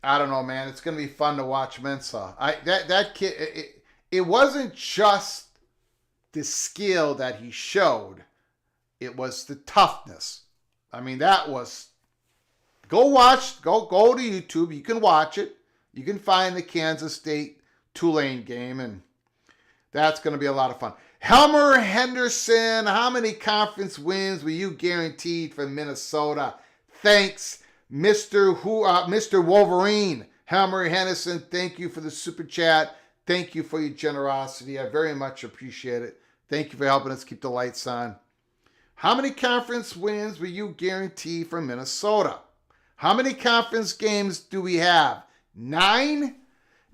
don't know, man. It's gonna be fun to watch Mensa. That kid. It wasn't just the skill that he showed, it was the toughness. I mean, that was, go to YouTube, you can watch it. You can find the Kansas State Tulane game, and that's going to be a lot of fun. Helmer Henderson, how many conference wins were you guaranteed from Minnesota? Thanks, Mr. Wolverine. Helmer Henderson, thank you for the super chat. Thank you for your generosity. I very much appreciate it. Thank you for helping us keep the lights on. How many conference wins were you guaranteed from Minnesota? How many conference games do we have? 9?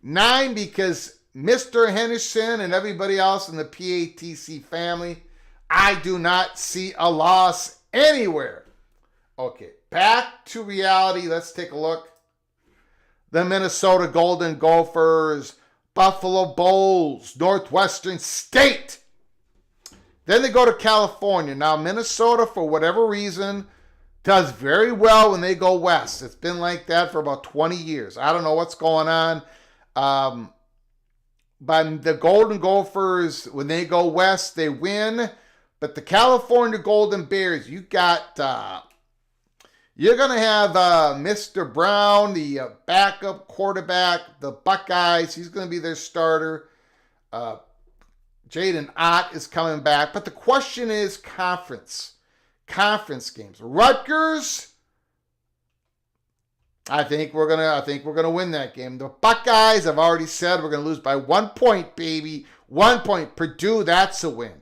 9, because Mr. Henderson and everybody else in the PATC family, I do not see a loss anywhere. Okay, back to reality. Let's take a look. The Minnesota Golden Gophers, Buffalo Bulls, Northwestern State. Then they go to California. Now, Minnesota, for whatever reason, does very well when they go west. It's been like that for about 20 years. I don't know what's going on. But the Golden Gophers, when they go west, they win. But the California Golden Bears, you're going to have Mr. Brown, the backup quarterback, the Buckeyes. He's going to be their starter. Jaden Ott is coming back. But the question is conference games. Rutgers, I think we're gonna win that game. The Buckeyes, I've already said we're gonna lose by 1 point, baby. 1 point. Purdue, that's a win.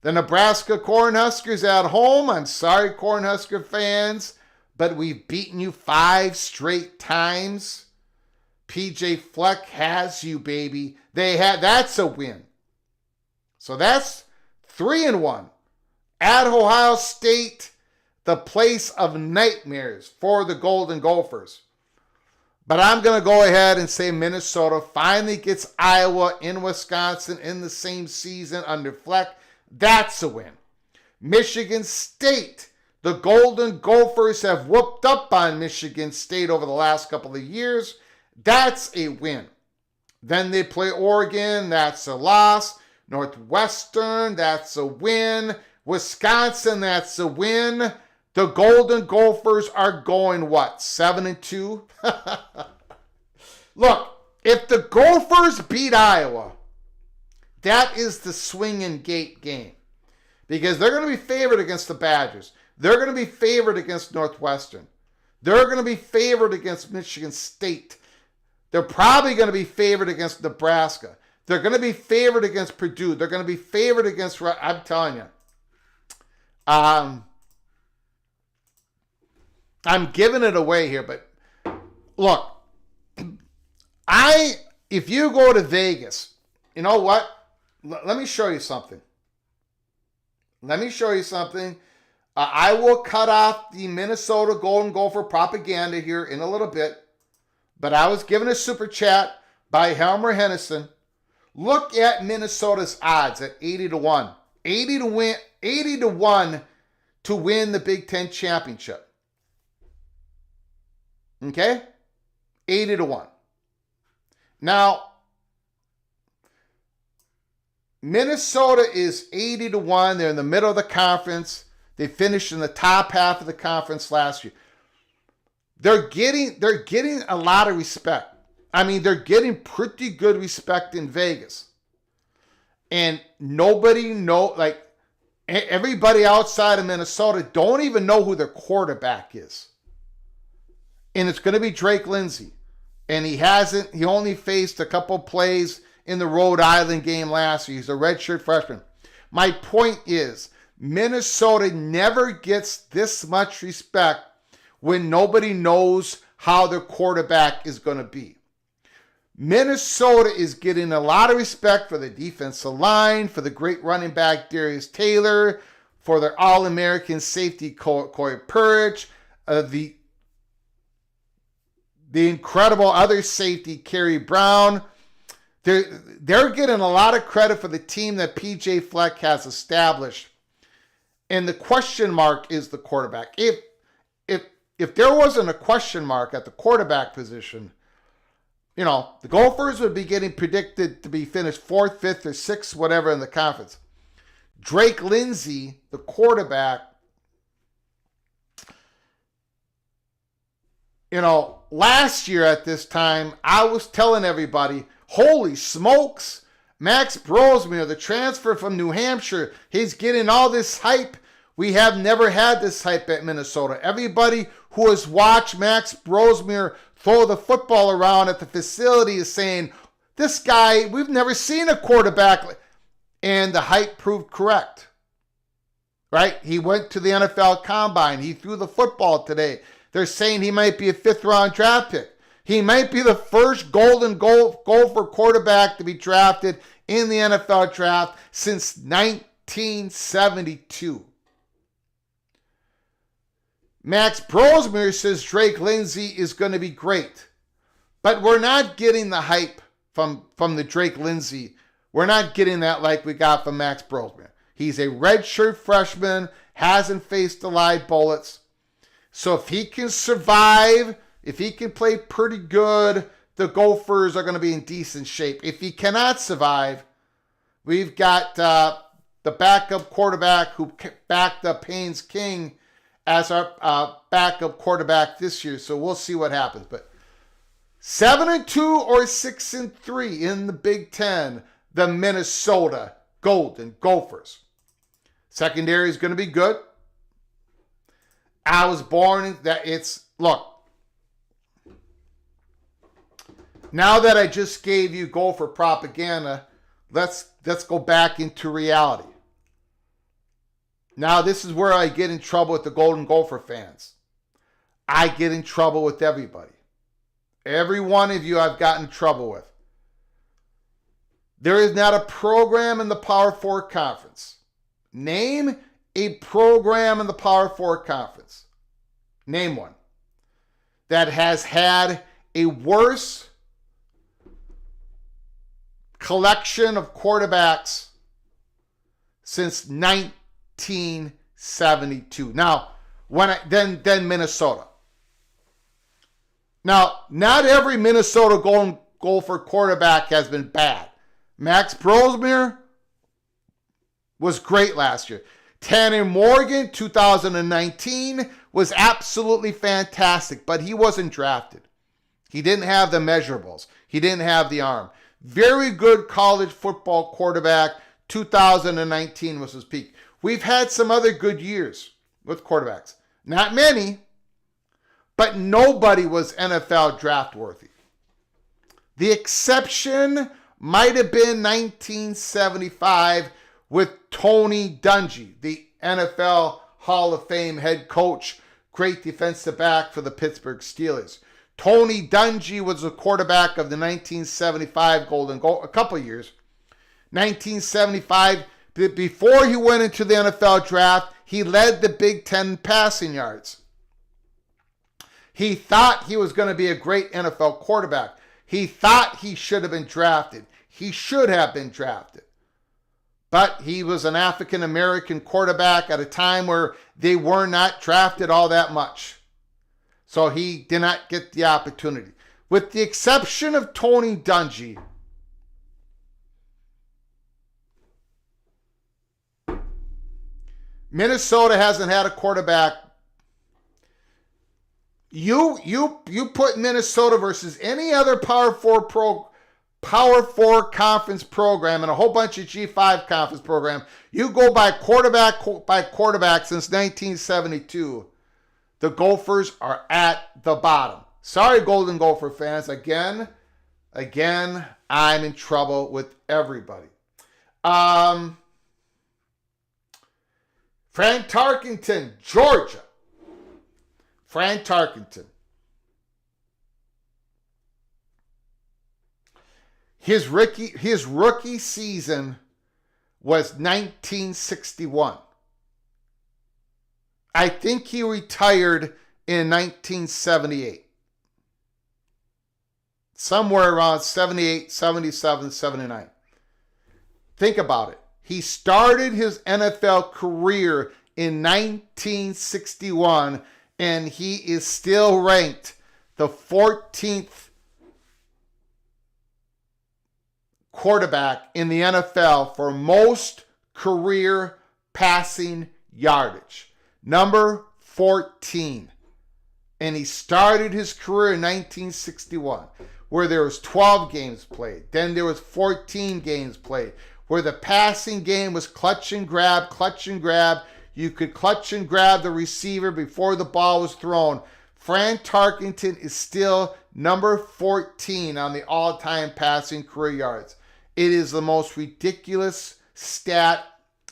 The Nebraska Cornhuskers at home. I'm sorry, Cornhusker fans, but we've beaten you 5 straight times. PJ Fleck has you, baby. That's a win. So that's 3-1. At Ohio State, the place of nightmares for the Golden Gophers. But I'm going to go ahead and say Minnesota finally gets Iowa in Wisconsin in the same season under Fleck. That's a win. Michigan State. The Golden Gophers have whooped up on Michigan State over the last couple of years. That's a win. Then they play Oregon. That's a loss. Northwestern. That's a win. Wisconsin. That's a win. The Golden Gophers are going, what, 7-2? Look, if the Gophers beat Iowa, that is the swinging gate game. Because they're going to be favored against the Badgers. They're going to be favored against Northwestern. They're going to be favored against Michigan State. They're probably going to be favored against Nebraska. They're going to be favored against Purdue. They're going to be favored against, I'm telling you. I'm giving it away here, but look, if you go to Vegas, you know what? Let me show you something. I will cut off the Minnesota Golden Gopher propaganda here in a little bit, but I was given a super chat by Helmer Henderson. Look at Minnesota's odds at 80-1. 80 to win, 80-1 to win the Big Ten championship. Okay? 80-1. Now, Minnesota is 80-1. They're in the middle of the conference. They finished in the top half of the conference last year. They're getting a lot of respect. I mean, they're getting pretty good respect in Vegas. And everybody outside of Minnesota don't even know who their quarterback is. And it's going to be Drake Lindsey. And he only faced a couple plays in the Rhode Island game last year. He's a redshirt freshman. My point is, Minnesota never gets this much respect when nobody knows how their quarterback is going to be. Minnesota is getting a lot of respect for the defensive line, for the great running back Darius Taylor, for their All-American safety Corey Purge, the incredible other safety Kerry Brown. They're getting a lot of credit for the team that PJ Fleck has established. And the question mark is the quarterback. If there wasn't a question mark at the quarterback position, the Gophers would be getting predicted to be finished 4th, 5th, or 6th, whatever in the conference. Drake Lindsey, the quarterback, last year at this time, I was telling everybody, holy smokes, Max Brosmere, the transfer from New Hampshire, he's getting all this hype. We have never had this hype at Minnesota. Everybody who has watched Max Brosmere throw the football around at the facility is saying, this guy, we've never seen a quarterback. And the hype proved correct. Right? He went to the NFL Combine. He threw the football today. They're saying he might be a 5th-round draft pick. He might be the first Golden Gopher quarterback to be drafted in the NFL draft since 1972. Max Brosmere says Drake Lindsey is going to be great. But we're not getting the hype from the Drake Lindsey. We're not getting that like we got from Max Brosmere. He's a redshirt freshman, hasn't faced the live bullets. So if he can survive, if he can play pretty good, the Gophers are going to be in decent shape. If he cannot survive, we've got the backup quarterback who backed up Haynes King as our backup quarterback this year. So we'll see what happens. But 7-2 or 6-3 in the Big Ten, the Minnesota Golden Gophers. Secondary is going to be good. I was born in that look. Now that I just gave you Gopher propaganda, let's go back into reality. Now this is where I get in trouble with the Golden Gopher fans. I get in trouble with everybody. Every one of you I've gotten in trouble with. There is not a program in the Power 4 Conference. Name a program in the Power 4 Conference. Name one. That has had a worse collection of quarterbacks since 1972. Now, then Minnesota. Now, not every Minnesota Golden Gopher quarterback has been bad. Max Brosmere was great last year. Tanner Morgan, 2019, was absolutely fantastic, but he wasn't drafted. He didn't have the measurables. He didn't have the arm. Very good college football quarterback. 2019 was his peak. We've had some other good years with quarterbacks. Not many, but nobody was NFL draft worthy. The exception might have been 1975 with Tony Dungy, the NFL Hall of Fame head coach, great defensive back for the Pittsburgh Steelers. Tony Dungy was the quarterback of the 1975 Golden Goal, a couple of years. 1975, before he went into the NFL draft, he led the Big Ten passing yards. He thought he was going to be a great NFL quarterback. He thought he should have been drafted. He should have been drafted. But he was an African-American quarterback at a time where they were not drafted all that much. So he did not get the opportunity. With the exception of Tony Dungy, Minnesota hasn't had a quarterback. You put Minnesota versus any other Power Four conference program and a whole bunch of G5 conference program. You go by quarterback since 1972. The Gophers are at the bottom. Sorry, Golden Gopher fans. Again, I'm in trouble with everybody. Frank Tarkenton, Georgia. Frank Tarkenton. His rookie season was 1961. I think he retired in 1978. Somewhere around 78, 77, 79. Think about it. He started his NFL career in 1961, and he is still ranked the 14th quarterback in the NFL for most career passing yardage. Number 14. And he started his career in 1961, where there was 12 games played. Then there was 14 games played, where the passing game was clutch and grab. You could clutch and grab the receiver before the ball was thrown. Frank Tarkenton is still number 14 on the all-time passing career yards. It is the most ridiculous stat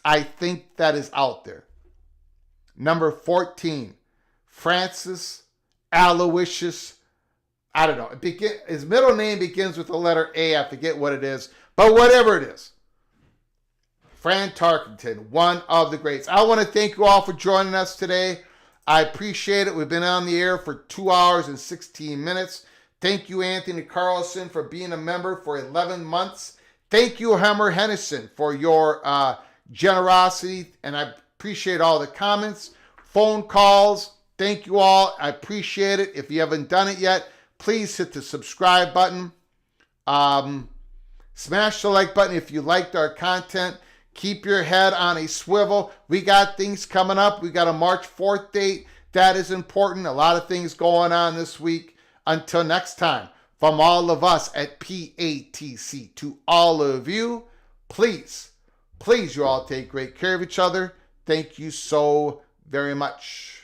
I think that is out there. Number 14, Francis Aloysius. I don't know. His middle name begins with the letter A. I forget what it is. But whatever it is. Frank Tarkenton, one of the greats. I want to thank you all for joining us today. I appreciate it. We've been on the air for 2 hours and 16 minutes. Thank you, Anthony Carlson, for being a member for 11 months. Thank you, Hammer Hennison, for your generosity, and I appreciate all the comments, phone calls. Thank you all. I appreciate it. If you haven't done it yet, please hit the subscribe button. Smash the like button if you liked our content. Keep your head on a swivel. We got things coming up. We got a March 4th date. That is important. A lot of things going on this week. Until next time, from all of us at PATC to all of you, please you all take great care of each other. Thank you so very much.